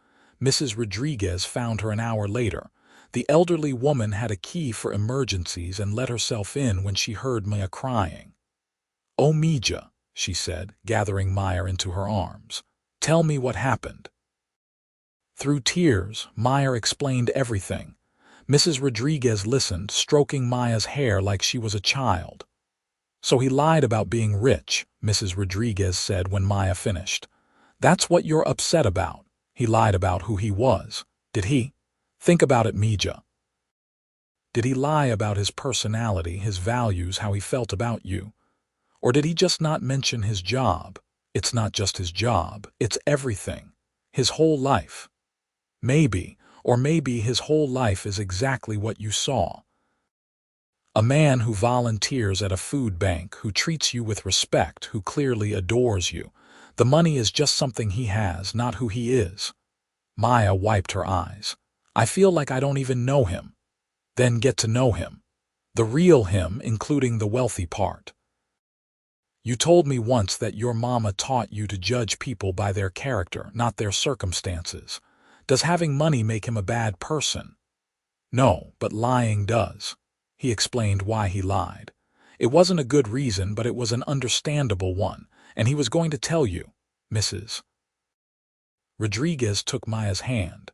Mrs. Rodriguez found her an hour later. The elderly woman had a key for emergencies and let herself in when she heard Maya crying. "Oh, Mija," she said, gathering Maya into her arms. "Tell me what happened." Through tears, Maya explained everything. Mrs. Rodriguez listened, stroking Maya's hair like she was a child. "So he lied about being rich," Mrs. Rodriguez said when Maya finished. "That's what you're upset about. He lied about who he was. Did he? Think about it, Mija. Did he lie about his personality, his values, how he felt about you? Or did he just not mention his job? It's not just his job, it's everything. His whole life. Maybe, or maybe his whole life is exactly what you saw. A man who volunteers at a food bank, who treats you with respect, who clearly adores you. The money is just something he has, not who he is." Maya wiped her eyes. "I feel like I don't even know him. Then get to know him. The real him, including the wealthy part. You told me once that your mama taught you to judge people by their character, not their circumstances. Does having money make him a bad person?" "No, but lying does." He explained why he lied. It wasn't a good reason, but it was an understandable one, and he was going to tell you, Mrs. Rodriguez took Maya's hand.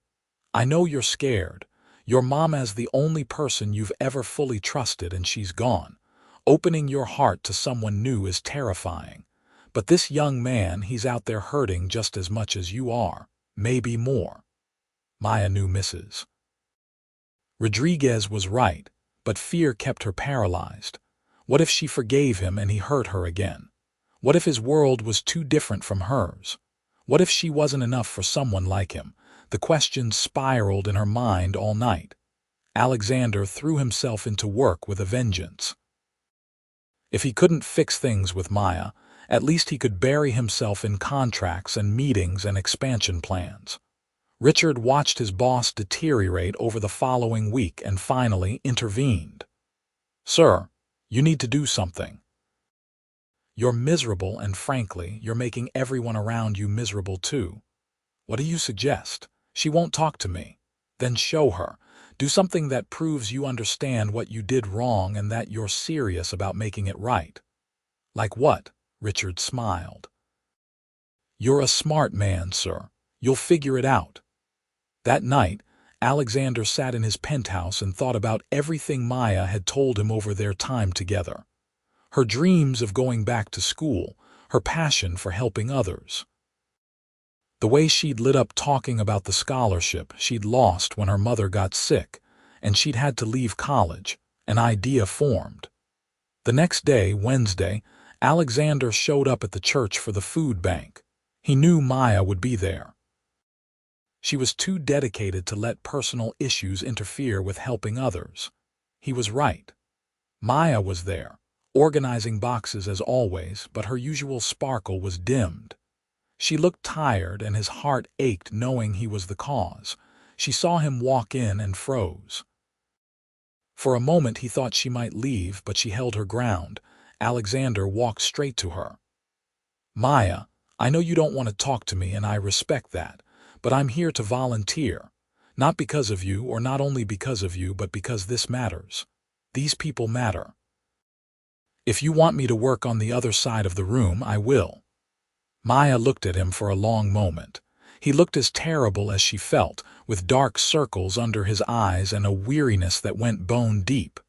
"I know you're scared. Your mama's the only person you've ever fully trusted, and she's gone. Opening your heart to someone new is terrifying. But this young man, he's out there hurting just as much as you are, maybe more." Maya knew Mrs. Rodriguez was right, but fear kept her paralyzed. What if she forgave him and he hurt her again? What if his world was too different from hers? What if she wasn't enough for someone like him? The questions spiraled in her mind all night. Alexander threw himself into work with a vengeance. If he couldn't fix things with Maya, at least he could bury himself in contracts and meetings and expansion plans. Richard watched his boss deteriorate over the following week and finally intervened. "Sir, you need to do something. You're miserable, and frankly, you're making everyone around you miserable too. What do you suggest?" "She won't talk to me." "Then show her. Do something that proves you understand what you did wrong and that you're serious about making it right." "Like what?" Richard smiled. "You're a smart man, sir. You'll figure it out." That night, Alexander sat in his penthouse and thought about everything Maya had told him over their time together. Her dreams of going back to school, her passion for helping others. The way she'd lit up talking about the scholarship she'd lost when her mother got sick, and she'd had to leave college, an idea formed. The next day, Wednesday, Alexander showed up at the church for the food bank. He knew Maya would be there. She was too dedicated to let personal issues interfere with helping others. He was right. Maya was there, organizing boxes as always, but her usual sparkle was dimmed. She looked tired and his heart ached knowing he was the cause. She saw him walk in and froze. For a moment he thought she might leave, but she held her ground. Alexander walked straight to her. "Maya, I know you don't want to talk to me and I respect that, but I'm here to volunteer. Not because of you, or not only because of you, but because this matters. These people matter. If you want me to work on the other side of the room, I will." Maya looked at him for a long moment. He looked as terrible as she felt, with dark circles under his eyes and a weariness that went bone deep.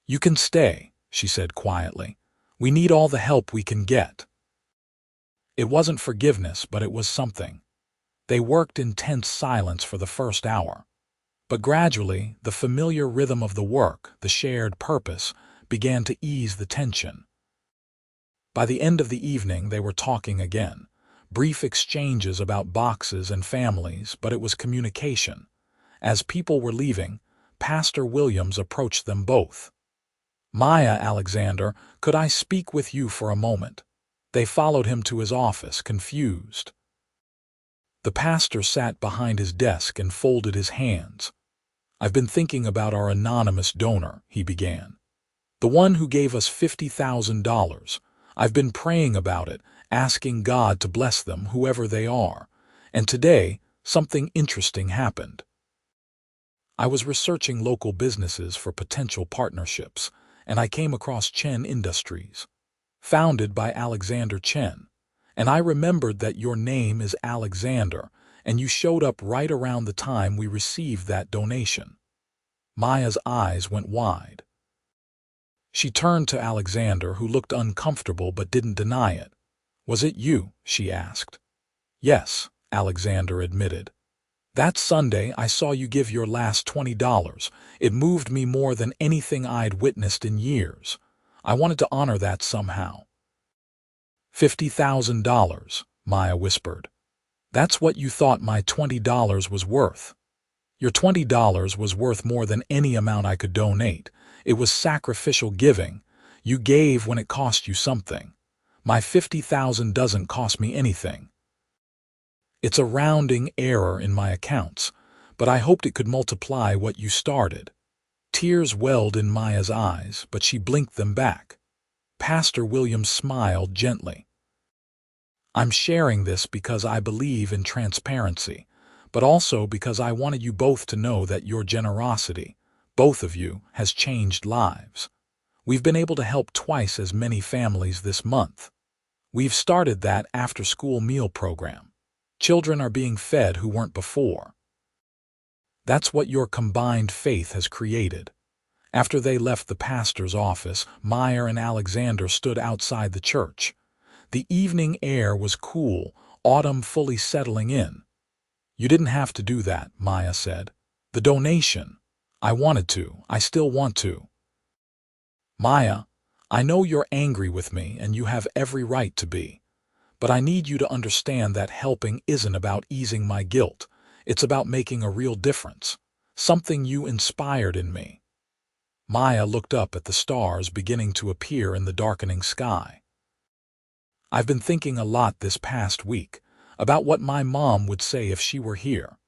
"You can stay," she said quietly. "We need all the help we can get." It wasn't forgiveness, but it was something. They worked in tense silence for the first hour. But gradually, the familiar rhythm of the work, the shared purpose, began to ease the tension. By the end of the evening, they were talking again. Brief exchanges about boxes and families, but it was communication. As people were leaving, Pastor Williams approached them both. "Maya, Alexander, could I speak with you for a moment?" They followed him to his office, confused. The pastor sat behind his desk and folded his hands. "I've been thinking about our anonymous donor," he began. "The one who gave us $50,000. I've been praying about it, asking God to bless them, whoever they are. And today, something interesting happened. I was researching local businesses for potential partnerships, and I came across Chen Industries, founded by Alexander Chen. And I remembered that your name is Alexander, and you showed up right around the time we received that donation." Maya's eyes went wide. She turned to Alexander, who looked uncomfortable but didn't deny it. "Was it you?" she asked. "Yes," Alexander admitted. "That Sunday I saw you give your last $20. It moved me more than anything I'd witnessed in years. I wanted to honor that somehow." $50,000, Maya whispered. "That's what you thought my $20 was worth." "Your $20 was worth more than any amount I could donate. It was sacrificial giving. You gave when it cost you something. My $50,000 doesn't cost me anything. It's a rounding error in my accounts, but I hoped it could multiply what you started." Tears welled in Maya's eyes, but she blinked them back. Pastor Williams smiled gently. "I'm sharing this because I believe in transparency, but also because I wanted you both to know that your generosity, both of you, has changed lives. We've been able to help twice as many families this month. We've started that after-school meal program. Children are being fed who weren't before. That's what your combined faith has created." After they left the pastor's office, Maya and Alexander stood outside the church. The evening air was cool, autumn fully settling in. "You didn't have to do that," Maya said. "The donation. I wanted to. I still want to." "Maya, I know you're angry with me and you have every right to be. But I need you to understand that helping isn't about easing my guilt. It's about making a real difference. Something you inspired in me." Maya looked up at the stars beginning to appear in the darkening sky. "I've been thinking a lot this past week about what my mom would say if she were here.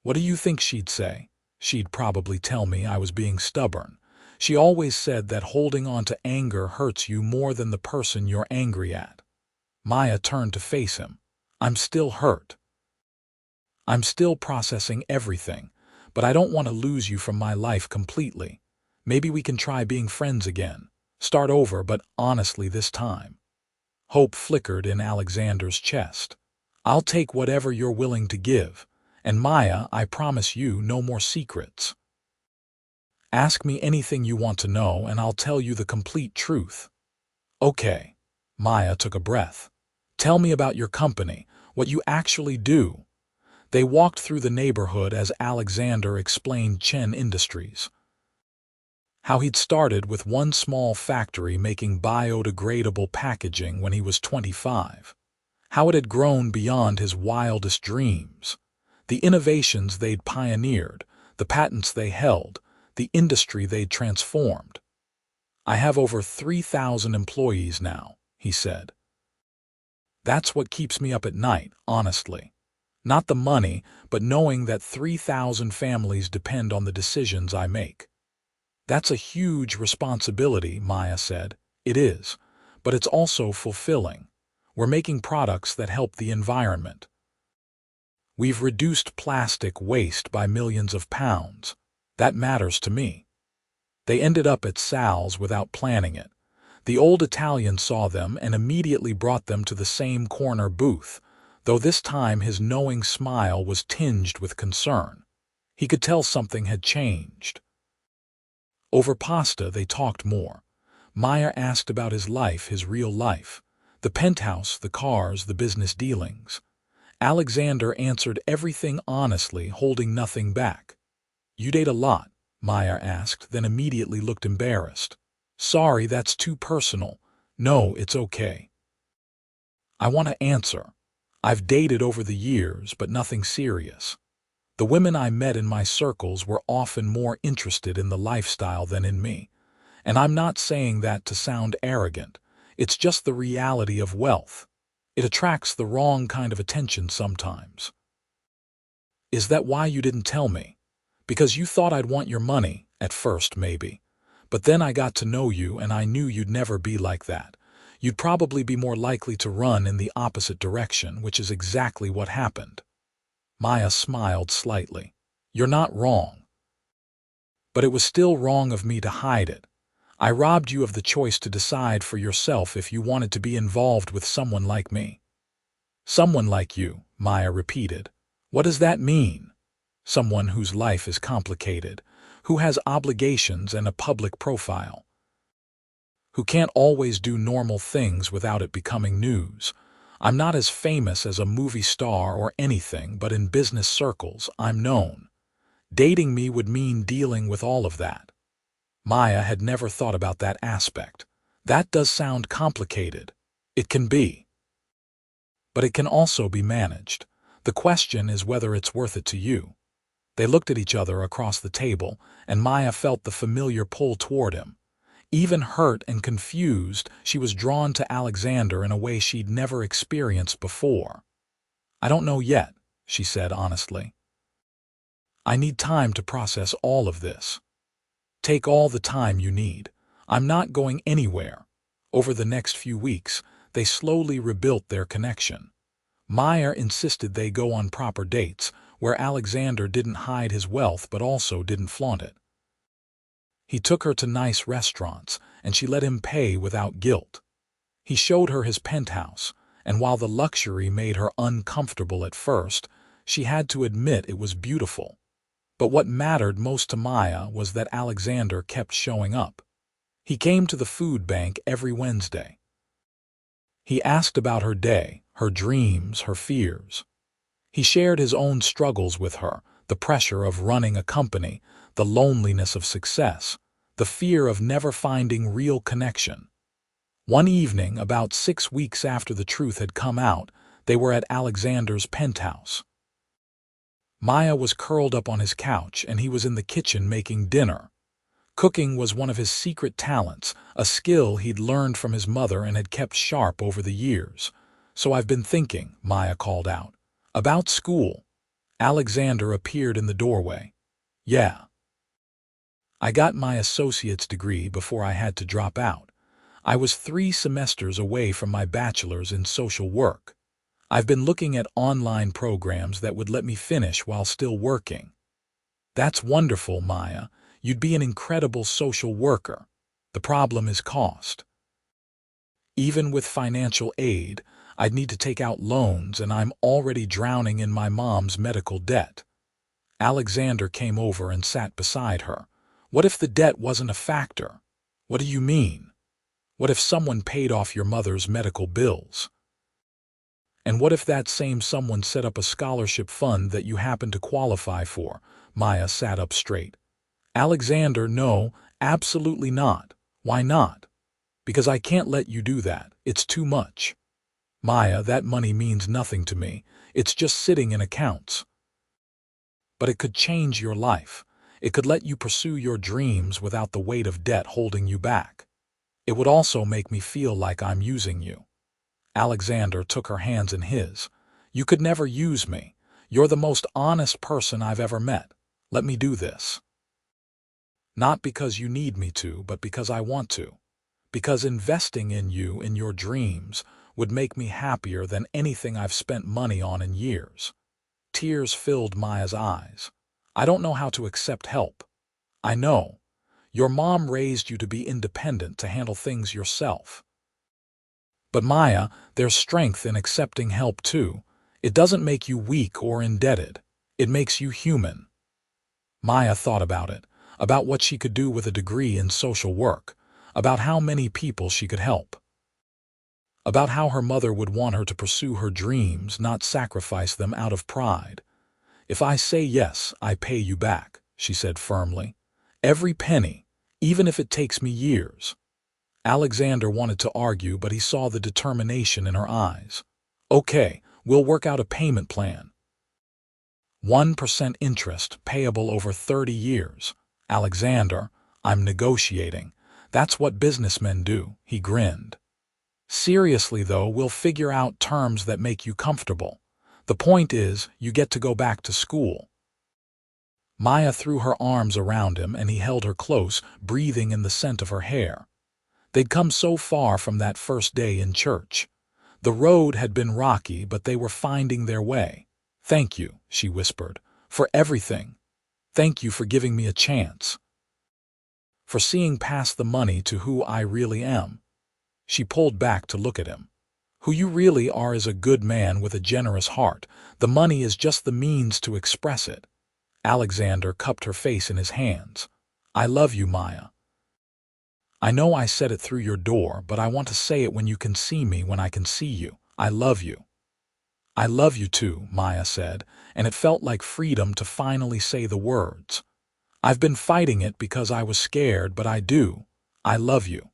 What do you think she'd say? She'd probably tell me I was being stubborn. She always said that holding on to anger hurts you more than the person you're angry at." Maya turned to face him. "I'm still hurt. I'm still processing everything, but I don't want to lose you from my life completely. Maybe we can try being friends again. Start over, but honestly this time." Hope flickered in Alexander's chest. I'll take whatever you're willing to give, and Maya, I promise you no more secrets. Ask me anything you want to know and I'll tell you the complete truth. Okay. Maya took a breath. Tell me about your company, what you actually do. They walked through the neighborhood as Alexander explained Chen Industries. How he'd started with one small factory making biodegradable packaging when he was 25. How it had grown beyond his wildest dreams. The innovations they'd pioneered, the patents they held, the industry they'd transformed. I have over 3,000 employees now, he said. That's what keeps me up at night, honestly. Not the money, but knowing that 3,000 families depend on the decisions I make. That's a huge responsibility, Maya said. It is, but it's also fulfilling. We're making products that help the environment. We've reduced plastic waste by millions of pounds. That matters to me. They ended up at Sal's without planning it. The old Italian saw them and immediately brought them to the same corner booth, though this time his knowing smile was tinged with concern. He could tell something had changed. Over pasta they talked more. Maya asked about his life, his real life. The penthouse, the cars, the business dealings. Alexander answered everything honestly, holding nothing back. You date a lot? Maya asked, then immediately looked embarrassed. Sorry, that's too personal. No, it's okay. I want to answer. I've dated over the years, but nothing serious. The women I met in my circles were often more interested in the lifestyle than in me. And I'm not saying that to sound arrogant. It's just the reality of wealth. It attracts the wrong kind of attention sometimes. Is that why you didn't tell me? Because you thought I'd want your money, at first maybe. But then I got to know you and I knew you'd never be like that. You'd probably be more likely to run in the opposite direction, which is exactly what happened. Maya smiled slightly. You're not wrong. But it was still wrong of me to hide it. I robbed you of the choice to decide for yourself if you wanted to be involved with someone like me. Someone like you, Maya repeated. What does that mean? Someone whose life is complicated, who has obligations and a public profile, who can't always do normal things without it becoming news. I'm not as famous as a movie star or anything, but in business circles, I'm known. Dating me would mean dealing with all of that. Maya had never thought about that aspect. That does sound complicated. It can be. But it can also be managed. The question is whether it's worth it to you. They looked at each other across the table, and Maya felt the familiar pull toward him. Even hurt and confused, she was drawn to Alexander in a way she'd never experienced before. I don't know yet, she said honestly. I need time to process all of this. Take all the time you need. I'm not going anywhere. Over the next few weeks, they slowly rebuilt their connection. Maya insisted they go on proper dates, where Alexander didn't hide his wealth but also didn't flaunt it. He took her to nice restaurants, and she let him pay without guilt. He showed her his penthouse, and while the luxury made her uncomfortable at first, she had to admit it was beautiful. But what mattered most to Maya was that Alexander kept showing up. He came to the food bank every Wednesday. He asked about her day, her dreams, her fears. He shared his own struggles with her, the pressure of running a company, the loneliness of success, the fear of never finding real connection. One evening, about 6 weeks after the truth had come out, they were at Alexander's penthouse. Maya was curled up on his couch and he was in the kitchen making dinner. Cooking was one of his secret talents, a skill he'd learned from his mother and had kept sharp over the years. So I've been thinking, Maya called out. About school. Alexander appeared in the doorway. Yeah. I got my associate's degree before I had to drop out. I was 3 semesters away from my bachelor's in social work. I've been looking at online programs that would let me finish while still working. That's wonderful, Maya. You'd be an incredible social worker. The problem is cost. Even with financial aid, I'd need to take out loans, and I'm already drowning in my mom's medical debt. Alexander came over and sat beside her. What if the debt wasn't a factor? What do you mean? What if someone paid off your mother's medical bills? And what if that same someone set up a scholarship fund that you happen to qualify for? Maya sat up straight. Alexander, no, absolutely not. Why not? Because I can't let you do that. It's too much. Maya, that money means nothing to me. It's just sitting in accounts. But it could change your life. It could let you pursue your dreams without the weight of debt holding you back. It would also make me feel like I'm using you. Alexander took her hands in his. You could never use me. You're the most honest person I've ever met. Let me do this. Not because you need me to, but because I want to. Because investing in you, in your dreams, would make me happier than anything I've spent money on in years. Tears filled Maya's eyes. I don't know how to accept help. I know. Your mom raised you to be independent, to handle things yourself. But Maya, there's strength in accepting help too. It doesn't make you weak or indebted. It makes you human. Maya thought about it, about what she could do with a degree in social work, about how many people she could help, about how her mother would want her to pursue her dreams, not sacrifice them out of pride. If I say yes, I pay you back, she said firmly. Every penny, even if it takes me years. Alexander wanted to argue, but he saw the determination in her eyes. Okay, we'll work out a payment plan. 1% interest, payable over 30 years. Alexander, I'm negotiating. That's what businessmen do, he grinned. Seriously though, we'll figure out terms that make you comfortable. The point is, you get to go back to school. Maya threw her arms around him and he held her close, breathing in the scent of her hair. They'd come so far from that first day in church. The road had been rocky, but they were finding their way. Thank you, she whispered, for everything. Thank you for giving me a chance. For seeing past the money to who I really am. She pulled back to look at him. Who you really are is a good man with a generous heart. The money is just the means to express it. Alexander cupped her face in his hands. I love you, Maya. I know I said it through your door, but I want to say it when you can see me, when I can see you. I love you. I love you too, Maya said, and it felt like freedom to finally say the words. I've been fighting it because I was scared, but I do. I love you.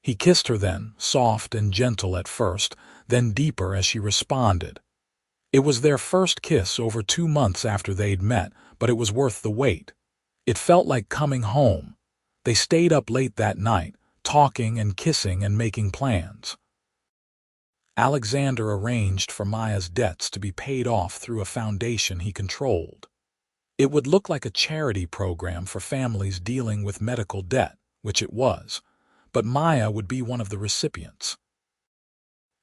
He kissed her then, soft and gentle at first, then deeper as she responded. It was their first kiss over 2 months after they'd met, but it was worth the wait. It felt like coming home. They stayed up late that night, talking and kissing and making plans. Alexander arranged for Maya's debts to be paid off through a foundation he controlled. It would look like a charity program for families dealing with medical debt, which it was, but Maya would be one of the recipients.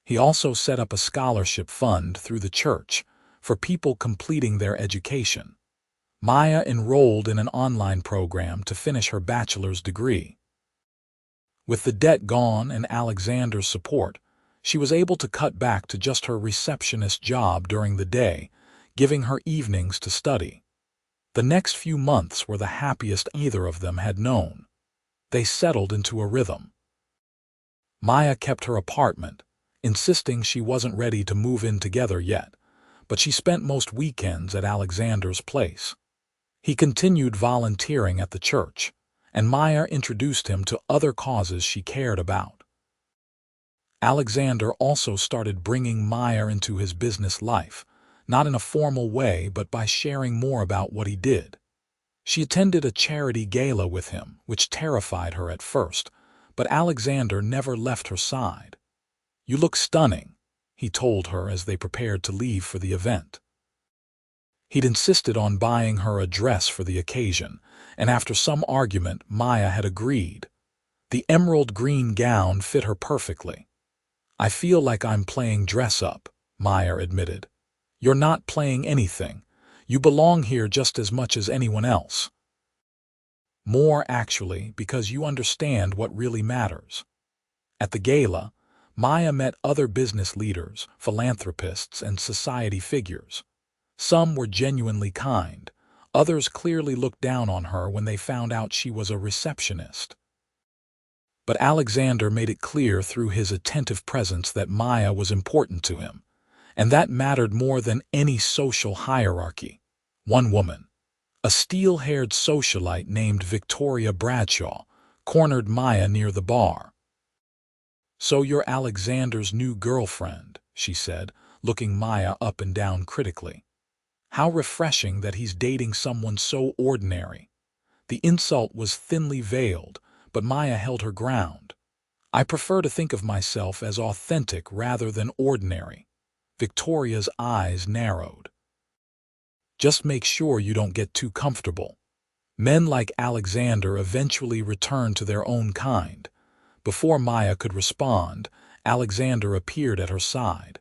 He also set up a scholarship fund through the church for people completing their education. Maya enrolled in an online program to finish her bachelor's degree. With the debt gone and Alexander's support, she was able to cut back to just her receptionist job during the day, giving her evenings to study. The next few months were the happiest either of them had known. They settled into a rhythm. Maya kept her apartment, insisting she wasn't ready to move in together yet, but she spent most weekends at Alexander's place. He continued volunteering at the church, and Maya introduced him to other causes she cared about. Alexander also started bringing Maya into his business life, not in a formal way but by sharing more about what he did. She attended a charity gala with him, which terrified her at first, but Alexander never left her side. You look stunning, he told her as they prepared to leave for the event. He'd insisted on buying her a dress for the occasion, and after some argument, Maya had agreed. The emerald green gown fit her perfectly. I feel like I'm playing dress-up, Maya admitted. You're not playing anything. You belong here just as much as anyone else. More, actually, because you understand what really matters. At the gala, Maya met other business leaders, philanthropists, and society figures. Some were genuinely kind. Others clearly looked down on her when they found out she was a receptionist. But Alexander made it clear through his attentive presence that Maya was important to him, and that mattered more than any social hierarchy. One woman, a steel-haired socialite named Victoria Bradshaw, cornered Maya near the bar. "So you're Alexander's new girlfriend," she said, looking Maya up and down critically. "How refreshing that he's dating someone so ordinary." The insult was thinly veiled, but Maya held her ground. "I prefer to think of myself as authentic rather than ordinary." Victoria's eyes narrowed. "Just make sure you don't get too comfortable." Men like Alexander eventually return to their own kind. Before Maya could respond, Alexander appeared at her side.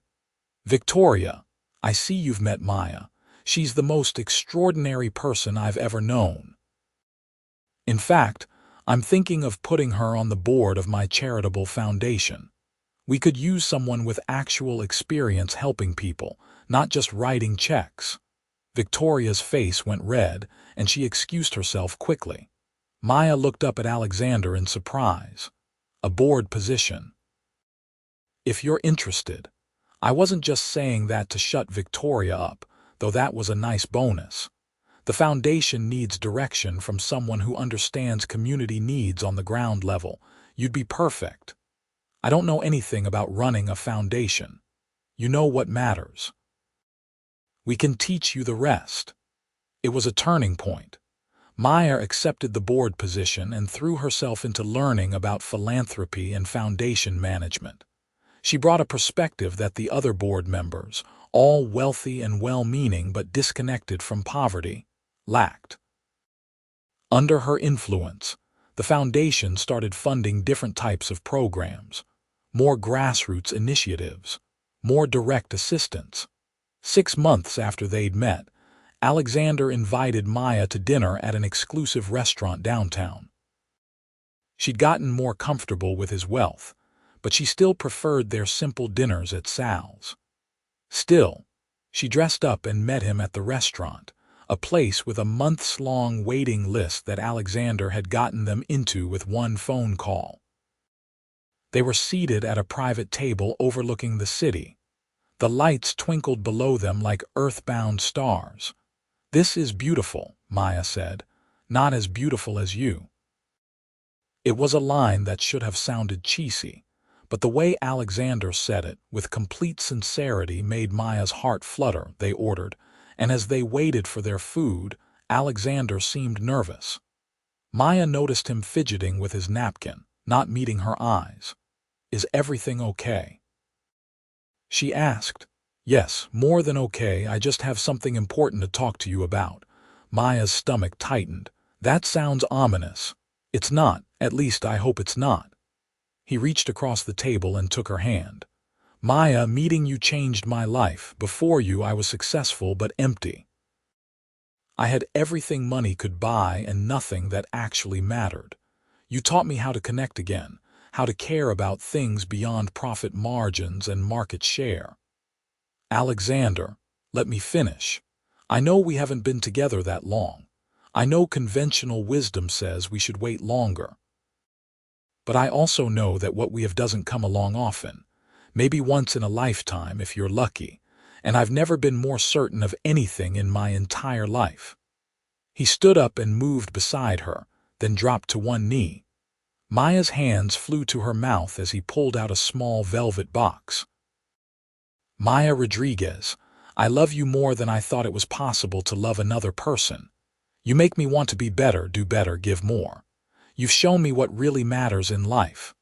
"Victoria, I see you've met Maya. She's the most extraordinary person I've ever known. In fact, I'm thinking of putting her on the board of my charitable foundation. We could use someone with actual experience helping people, not just writing checks." Victoria's face went red, and she excused herself quickly. Maya looked up at Alexander in surprise. "A board position?" "If you're interested." I wasn't just saying that to shut Victoria up, though that was a nice bonus. The foundation needs direction from someone who understands community needs on the ground level. You'd be perfect. "I don't know anything about running a foundation." "You know what matters. We can teach you the rest." It was a turning point. Maya accepted the board position and threw herself into learning about philanthropy and foundation management. She brought a perspective that the other board members, all wealthy and well-meaning but disconnected from poverty, lacked. Under her influence, the foundation started funding different types of programs, more grassroots initiatives, more direct assistance. 6 months after they'd met, Alexander invited Maya to dinner at an exclusive restaurant downtown. She'd gotten more comfortable with his wealth, but she still preferred their simple dinners at Sal's. Still, she dressed up and met him at the restaurant, a place with a months-long waiting list that Alexander had gotten them into with one phone call. They were seated at a private table overlooking the city. The lights twinkled below them like earthbound stars. "This is beautiful," Maya said. "Not as beautiful as you." It was a line that should have sounded cheesy, but the way Alexander said it, with complete sincerity, made Maya's heart flutter. They ordered, and as they waited for their food, Alexander seemed nervous. Maya noticed him fidgeting with his napkin, not meeting her eyes. "Is everything okay?" she asked. "Yes, more than okay. I just have something important to talk to you about." Maya's stomach tightened. "That sounds ominous." "It's not, at least I hope it's not." He reached across the table and took her hand. "Maya, meeting you changed my life. Before you I was successful but empty. I had everything money could buy and nothing that actually mattered. You taught me how to connect again, how to care about things beyond profit margins and market share." "Alexander, let me finish. I know we haven't been together that long. I know conventional wisdom says we should wait longer. But I also know that what we have doesn't come along often, maybe once in a lifetime if you're lucky, and I've never been more certain of anything in my entire life." He stood up and moved beside her, then dropped to one knee. Maya's hands flew to her mouth as he pulled out a small velvet box. "Maya Rodriguez, I love you more than I thought it was possible to love another person. You make me want to be better, do better, give more. You've shown me what really matters in life.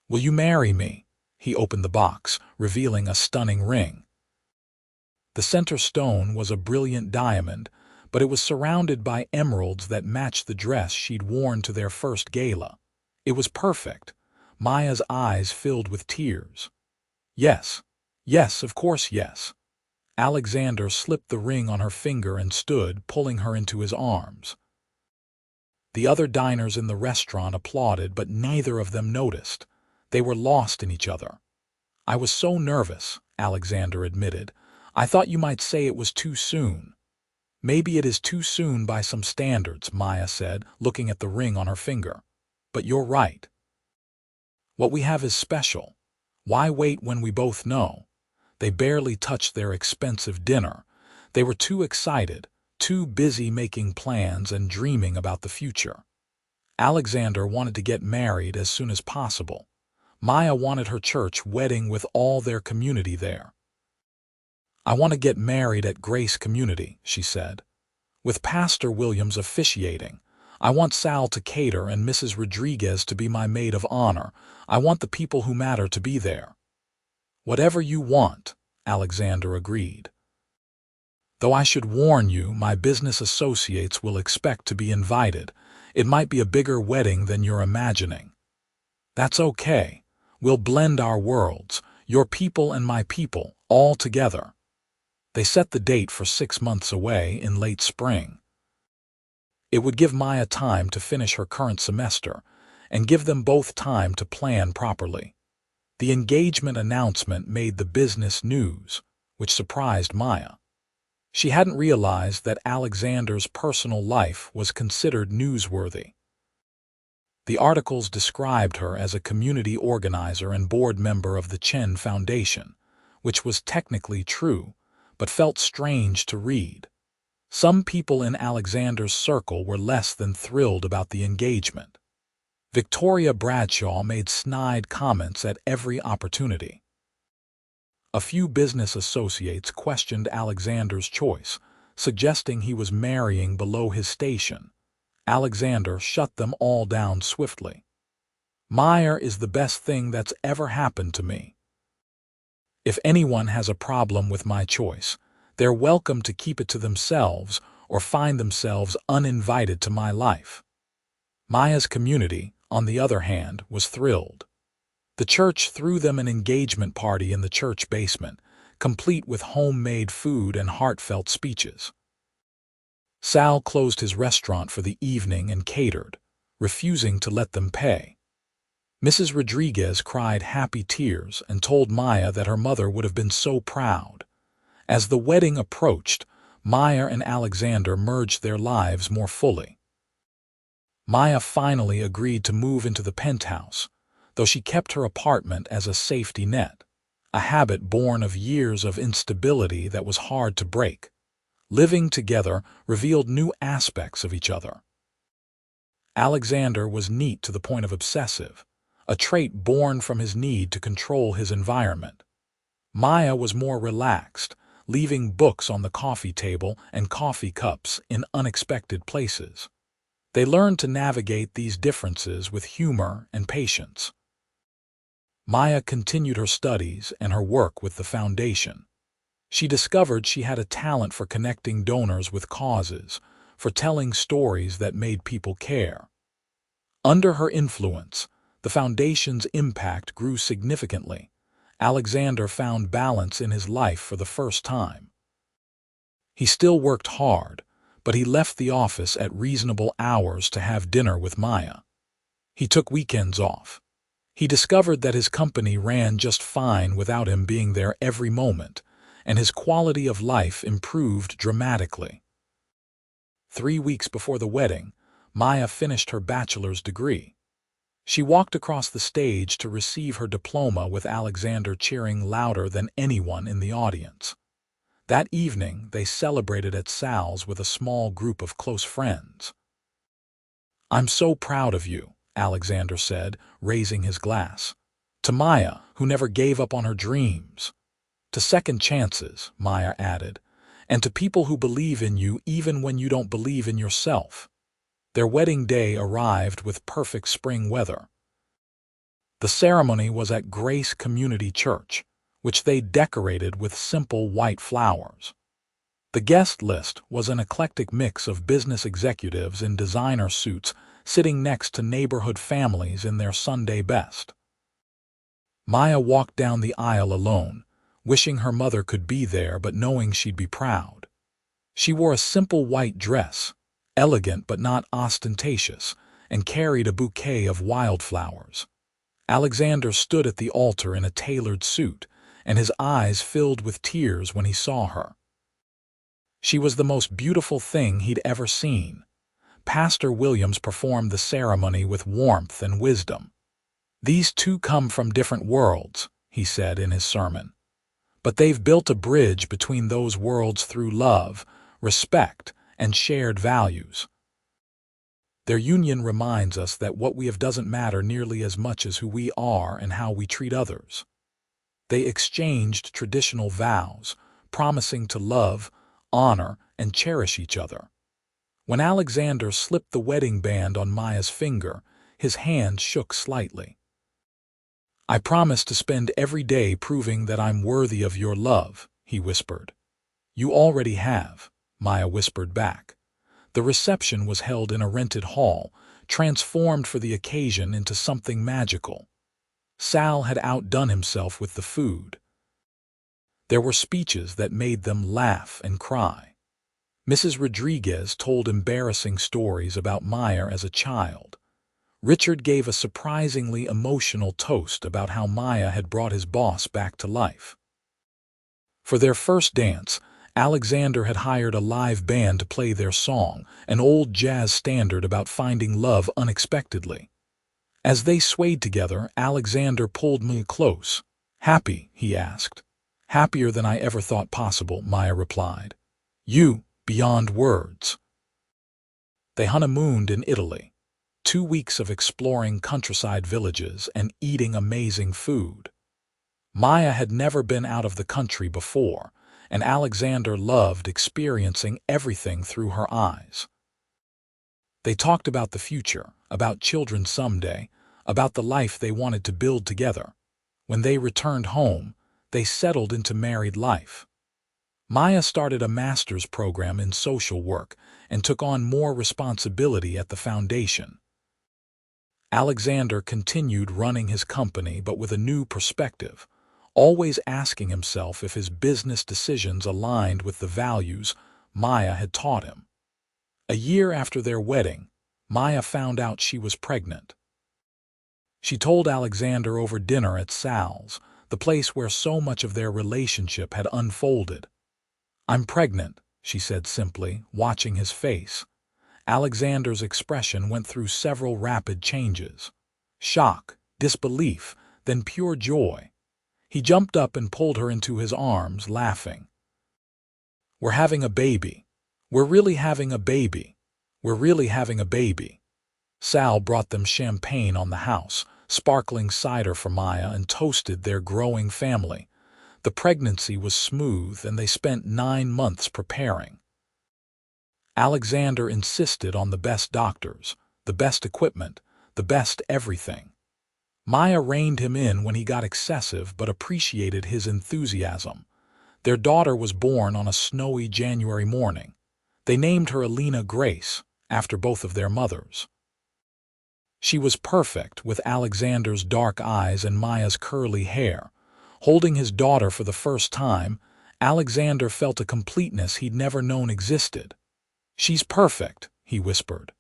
Will you marry me?" He opened the box, revealing a stunning ring. The center stone was a brilliant diamond, but it was surrounded by emeralds that matched the dress she'd worn to their first gala. It was perfect. Maya's eyes filled with tears. "Yes, yes, of course yes." Alexander slipped the ring on her finger and stood, pulling her into his arms. The other diners in the restaurant applauded, but neither of them noticed. They were lost in each other. I was so nervous, Alexander admitted. I thought you might say it was too soon. Maybe it is too soon by some standards, Maya said, looking at the ring on her finger. But you're right. What we have is special. Why wait when we both know? They barely touched their expensive dinner. They were too excited, too busy making plans and dreaming about the future. Alexander wanted to get married as soon as possible. Maya wanted her church wedding with all their community there. I want to get married at Grace Community, she said, with Pastor Williams officiating. I want Sal to cater and Mrs. Rodriguez to be my maid of honor. I want the people who matter to be there. Whatever you want, Alexander agreed. Though I should warn you, my business associates will expect to be invited. It might be a bigger wedding than you're imagining. That's okay. We'll blend our worlds, your people and my people, all together. They set the date for 6 months away in late spring. It would give Maya time to finish her current semester and give them both time to plan properly. The engagement announcement made the business news, which surprised Maya. She hadn't realized that Alexander's personal life was considered newsworthy. The articles described her as a community organizer and board member of the Chen Foundation, which was technically true, but felt strange to read. Some people in Alexander's circle were less than thrilled about the engagement. Victoria Bradshaw made snide comments at every opportunity. A few business associates questioned Alexander's choice, suggesting he was marrying below his station. Alexander shut them all down swiftly. Meyer is the best thing that's ever happened to me. If anyone has a problem with my choice, they're welcome to keep it to themselves or find themselves uninvited to my life. Maya's community, on the other hand, was thrilled. The church threw them an engagement party in the church basement, complete with homemade food and heartfelt speeches. Sal closed his restaurant for the evening and catered, refusing to let them pay. Mrs. Rodriguez cried happy tears and told Maya that her mother would have been so proud. As the wedding approached, Maya and Alexander merged their lives more fully. Maya finally agreed to move into the penthouse, though she kept her apartment as a safety net, a habit born of years of instability that was hard to break. Living together revealed new aspects of each other. Alexander was neat to the point of obsessive, a trait born from his need to control his environment. Maya was more relaxed, leaving books on the coffee table and coffee cups in unexpected places. They learned to navigate these differences with humor and patience. Maya continued her studies and her work with the foundation. She discovered she had a talent for connecting donors with causes, for telling stories that made people care. Under her influence, the foundation's impact grew significantly. Alexander found balance in his life for the first time. He still worked hard, but he left the office at reasonable hours to have dinner with Maya. He took weekends off. He discovered that his company ran just fine without him being there every moment, and his quality of life improved dramatically. 3 weeks before the wedding, Maya finished her bachelor's degree. She walked across the stage to receive her diploma with Alexander cheering louder than anyone in the audience. That evening, they celebrated at Sal's with a small group of close friends. "I'm so proud of you," Alexander said, raising his glass. "To Maya, who never gave up on her dreams. To second chances," Maya added, "and to people who believe in you even when you don't believe in yourself." Their wedding day arrived with perfect spring weather. The ceremony was at Grace Community Church, which they decorated with simple white flowers. The guest list was an eclectic mix of business executives in designer suits sitting next to neighborhood families in their Sunday best. Maya walked down the aisle alone, wishing her mother could be there but knowing she'd be proud. She wore a simple white dress, elegant but not ostentatious, and carried a bouquet of wildflowers. Alexander stood at the altar in a tailored suit, and his eyes filled with tears when he saw her. She was the most beautiful thing he'd ever seen. Pastor Williams performed the ceremony with warmth and wisdom. "These two come from different worlds," he said in his sermon. "But they've built a bridge between those worlds through love, respect, and shared values." Their union reminds us that what we have doesn't matter nearly as much as who we are and how we treat others. They exchanged traditional vows, promising to love, honor, and cherish each other. When Alexander slipped the wedding band on Maya's finger, his hand shook slightly. "I promise to spend every day proving that I'm worthy of your love," he whispered. "You already have," Maya whispered back. The reception was held in a rented hall, transformed for the occasion into something magical. Sal had outdone himself with the food. There were speeches that made them laugh and cry. Mrs. Rodriguez told embarrassing stories about Maya as a child. Richard gave a surprisingly emotional toast about how Maya had brought his boss back to life. For their first dance, Alexander had hired a live band to play their song, an old jazz standard about finding love unexpectedly. As they swayed together, Alexander pulled Maya close. "Happy?" he asked. "Happier than I ever thought possible," Maya replied. "You, beyond words." They honeymooned in Italy. 2 weeks of exploring countryside villages and eating amazing food. Maya had never been out of the country before, and Alexander loved experiencing everything through her eyes. They talked about the future, about children someday, about the life they wanted to build together. When they returned home, they settled into married life. Maya started a master's program in social work and took on more responsibility at the foundation. Alexander continued running his company but with a new perspective, always asking himself if his business decisions aligned with the values Maya had taught him. A year after their wedding, Maya found out she was pregnant. She told Alexander over dinner at Sal's, the place where so much of their relationship had unfolded. "I'm pregnant," she said simply, watching his face. Alexander's expression went through several rapid changes. Shock, disbelief, then pure joy. He jumped up and pulled her into his arms, laughing. "We're having a baby. We're really having a baby. We're really having a baby." Sal brought them champagne on the house, sparkling cider for Maya, and toasted their growing family. The pregnancy was smooth, and they spent 9 months preparing. Alexander insisted on the best doctors, the best equipment, the best everything. Maya reined him in when he got excessive but appreciated his enthusiasm. Their daughter was born on a snowy January morning. They named her Alina Grace, after both of their mothers. She was perfect, with Alexander's dark eyes and Maya's curly hair. Holding his daughter for the first time, Alexander felt a completeness he'd never known existed. "She's perfect," he whispered.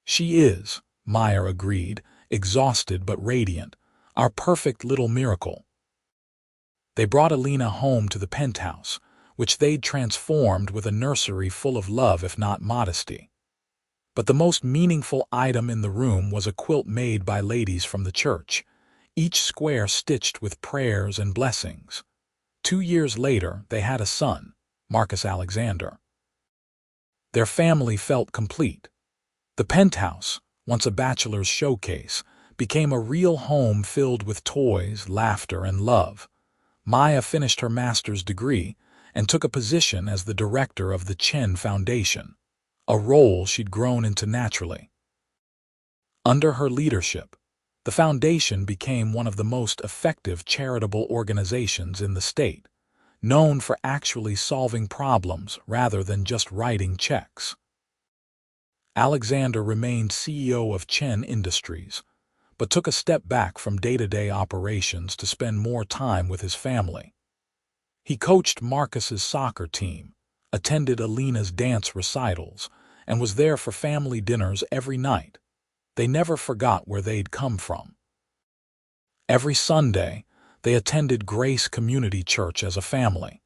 "She is," Maya agreed, exhausted but radiant. "Our perfect little miracle." They brought Alina home to the penthouse, which they'd transformed with a nursery full of love if not modesty. But the most meaningful item in the room was a quilt made by ladies from the church, each square stitched with prayers and blessings. 2 years later, they had a son, Marcus Alexander. Their family felt complete. The penthouse, once a bachelor's showcase, became a real home filled with toys, laughter, and love. Maya finished her master's degree and took a position as the director of the Chen Foundation, a role she'd grown into naturally. Under her leadership, the foundation became one of the most effective charitable organizations in the state, known for actually solving problems rather than just writing checks. Alexander remained CEO of Chen Industries, but took a step back from day-to-day operations to spend more time with his family. He coached Marcus's soccer team, attended Alina's dance recitals, and was there for family dinners every night. They never forgot where they'd come from. Every Sunday, they attended Grace Community Church as a family.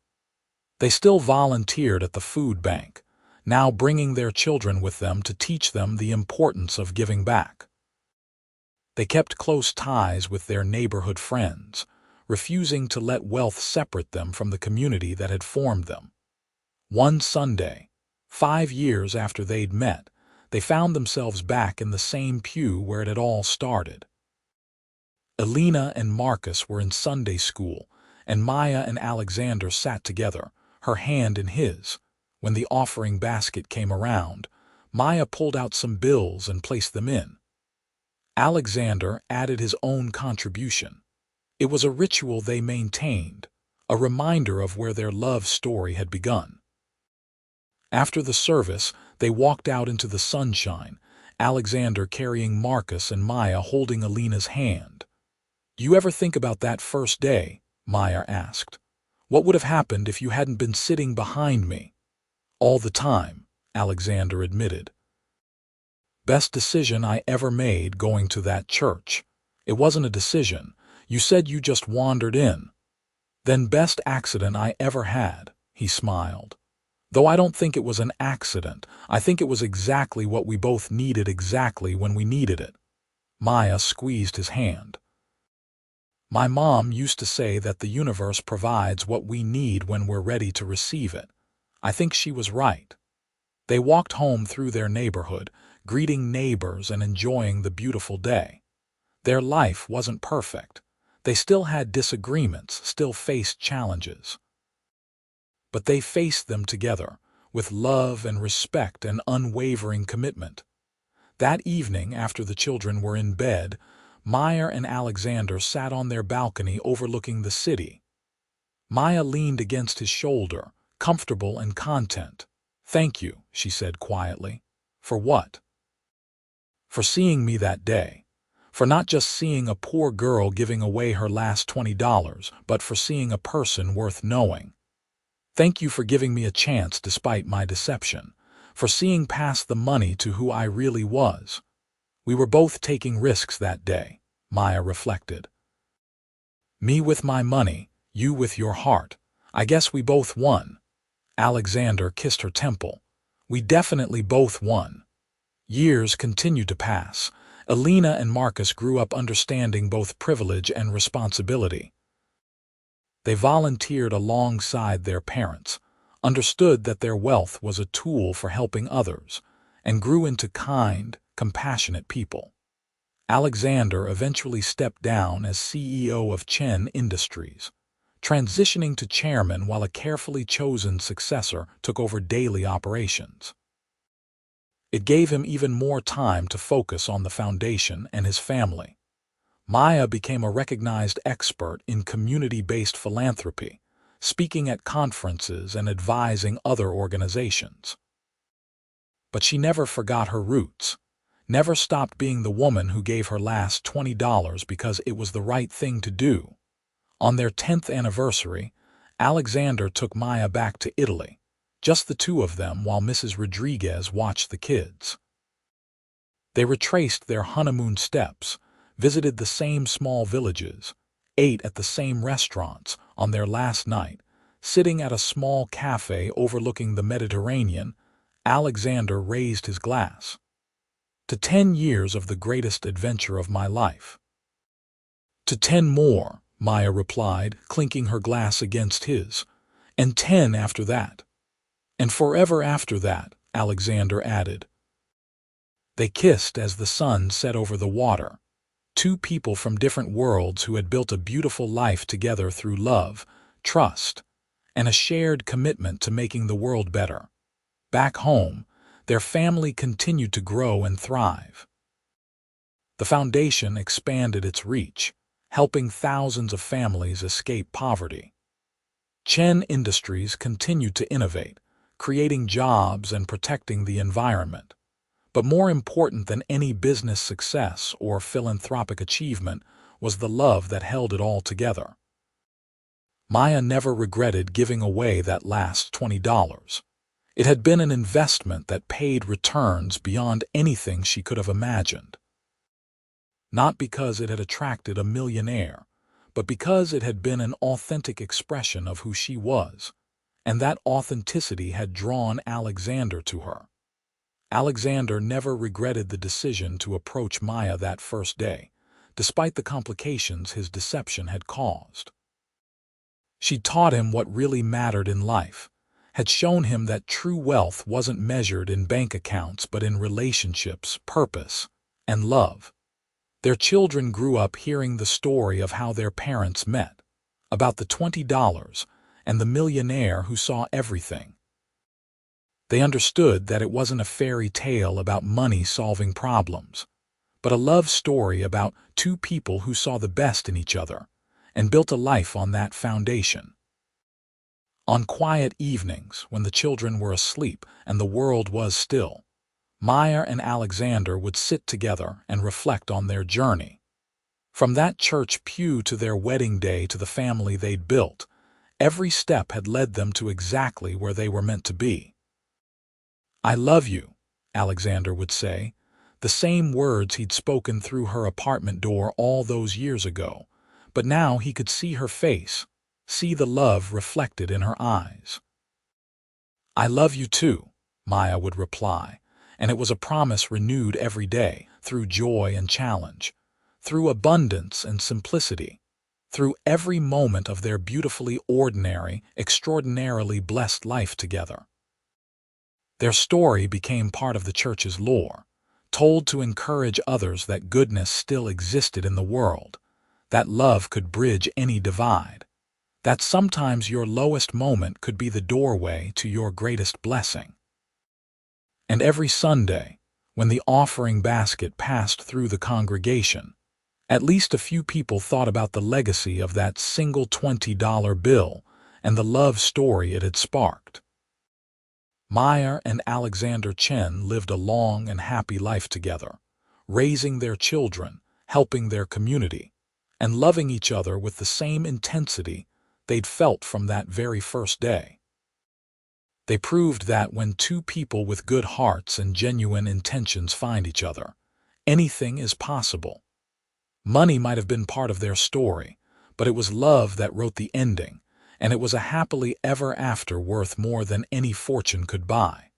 They still volunteered at the food bank, now bringing their children with them to teach them the importance of giving back. They kept close ties with their neighborhood friends, refusing to let wealth separate them from the community that had formed them. One Sunday, 5 years after they'd met, they found themselves back in the same pew where it had all started. Elena and Marcus were in Sunday school, and Maya and Alexander sat together, her hand in his. When the offering basket came around, Maya pulled out some bills and placed them in. Alexander added his own contribution. It was a ritual they maintained, a reminder of where their love story had begun. After the service, they walked out into the sunshine, Alexander carrying Marcus and Maya holding Elena's hand. "You ever think about that first day?" Maya asked. "What would have happened if you hadn't been sitting behind me?" "All the time," Alexander admitted. "Best decision I ever made going to that church. It wasn't a decision. You said you just wandered in." "Then best accident I ever had," he smiled. "Though I don't think it was an accident. I think it was exactly what we both needed exactly when we needed it." Maya squeezed his hand. "My mom used to say that the universe provides what we need when we're ready to receive it. I think she was right." They walked home through their neighborhood, greeting neighbors and enjoying the beautiful day. Their life wasn't perfect. They still had disagreements, still faced challenges. But they faced them together, with love and respect and unwavering commitment. That evening, after the children were in bed, Maya and Alexander sat on their balcony overlooking the city. Maya leaned against his shoulder, comfortable and content. "Thank you," she said quietly. "For what?" "For seeing me that day. For not just seeing a poor girl giving away her last $20, but for seeing a person worth knowing. Thank you for giving me a chance despite my deception, for seeing past the money to who I really was. We were both taking risks that day," Maya reflected. "Me with my money, you with your heart. I guess we both won." Alexander kissed her temple. "We definitely both won." Years continued to pass. Elena and Marcus grew up understanding both privilege and responsibility. They volunteered alongside their parents, understood that their wealth was a tool for helping others, and grew into kind, compassionate people. Alexander eventually stepped down as CEO of Chen Industries, transitioning to chairman while a carefully chosen successor took over daily operations. It gave him even more time to focus on the foundation and his family. Maya became a recognized expert in community-based philanthropy, speaking at conferences and advising other organizations. But she never forgot her roots, never stopped being the woman who gave her last $20 because it was the right thing to do. On their 10th anniversary, Alexander took Maya back to Italy, just the two of them while Mrs. Rodriguez watched the kids. They retraced their honeymoon steps, visited the same small villages, ate at the same restaurants. On their last night, sitting at a small cafe overlooking the Mediterranean, Alexander raised his glass. "To 10 years of the greatest adventure of my life." "To 10 more," Maya replied, clinking her glass against his. "And 10 after that." "And forever after that," Alexander added. They kissed as the sun set over the water. Two people from different worlds who had built a beautiful life together through love, trust, and a shared commitment to making the world better. Back home, their family continued to grow and thrive. The foundation expanded its reach, helping thousands of families escape poverty. Chen Industries continued to innovate, creating jobs and protecting the environment. But more important than any business success or philanthropic achievement was the love that held it all together. Maya never regretted giving away that last $20. It had been an investment that paid returns beyond anything she could have imagined. not because it had attracted a millionaire, but because it had been an authentic expression of who she was, and that authenticity had drawn Alexander to her. Alexander never regretted the decision to approach Maya that first day, despite the complications his deception had caused. She taught him what really mattered in life, had shown him that true wealth wasn't measured in bank accounts but in relationships, purpose, and love. Their children grew up hearing the story of how their parents met, about the $20 and the millionaire who saw everything. They understood that it wasn't a fairy tale about money solving problems, but a love story about two people who saw the best in each other and built a life on that foundation. On quiet evenings, when the children were asleep and the world was still, Maya and Alexander would sit together and reflect on their journey. From that church pew to their wedding day to the family they'd built, every step had led them to exactly where they were meant to be. "I love you," Alexander would say, the same words he'd spoken through her apartment door all those years ago, but now he could see her face, see the love reflected in her eyes. "I love you too," Maya would reply, and it was a promise renewed every day, through joy and challenge, through abundance and simplicity, through every moment of their beautifully ordinary, extraordinarily blessed life together. Their story became part of the church's lore, told to encourage others that goodness still existed in the world, that love could bridge any divide, that sometimes your lowest moment could be the doorway to your greatest blessing. And every Sunday, when the offering basket passed through the congregation, at least a few people thought about the legacy of that single $20 bill and the love story it had sparked. Maya and Alexander Chen lived a long and happy life together, raising their children, helping their community, and loving each other with the same intensity they'd felt from that very first day. They proved that when two people with good hearts and genuine intentions find each other, anything is possible. Money might have been part of their story, but it was love that wrote the ending, and it was a happily ever after worth more than any fortune could buy.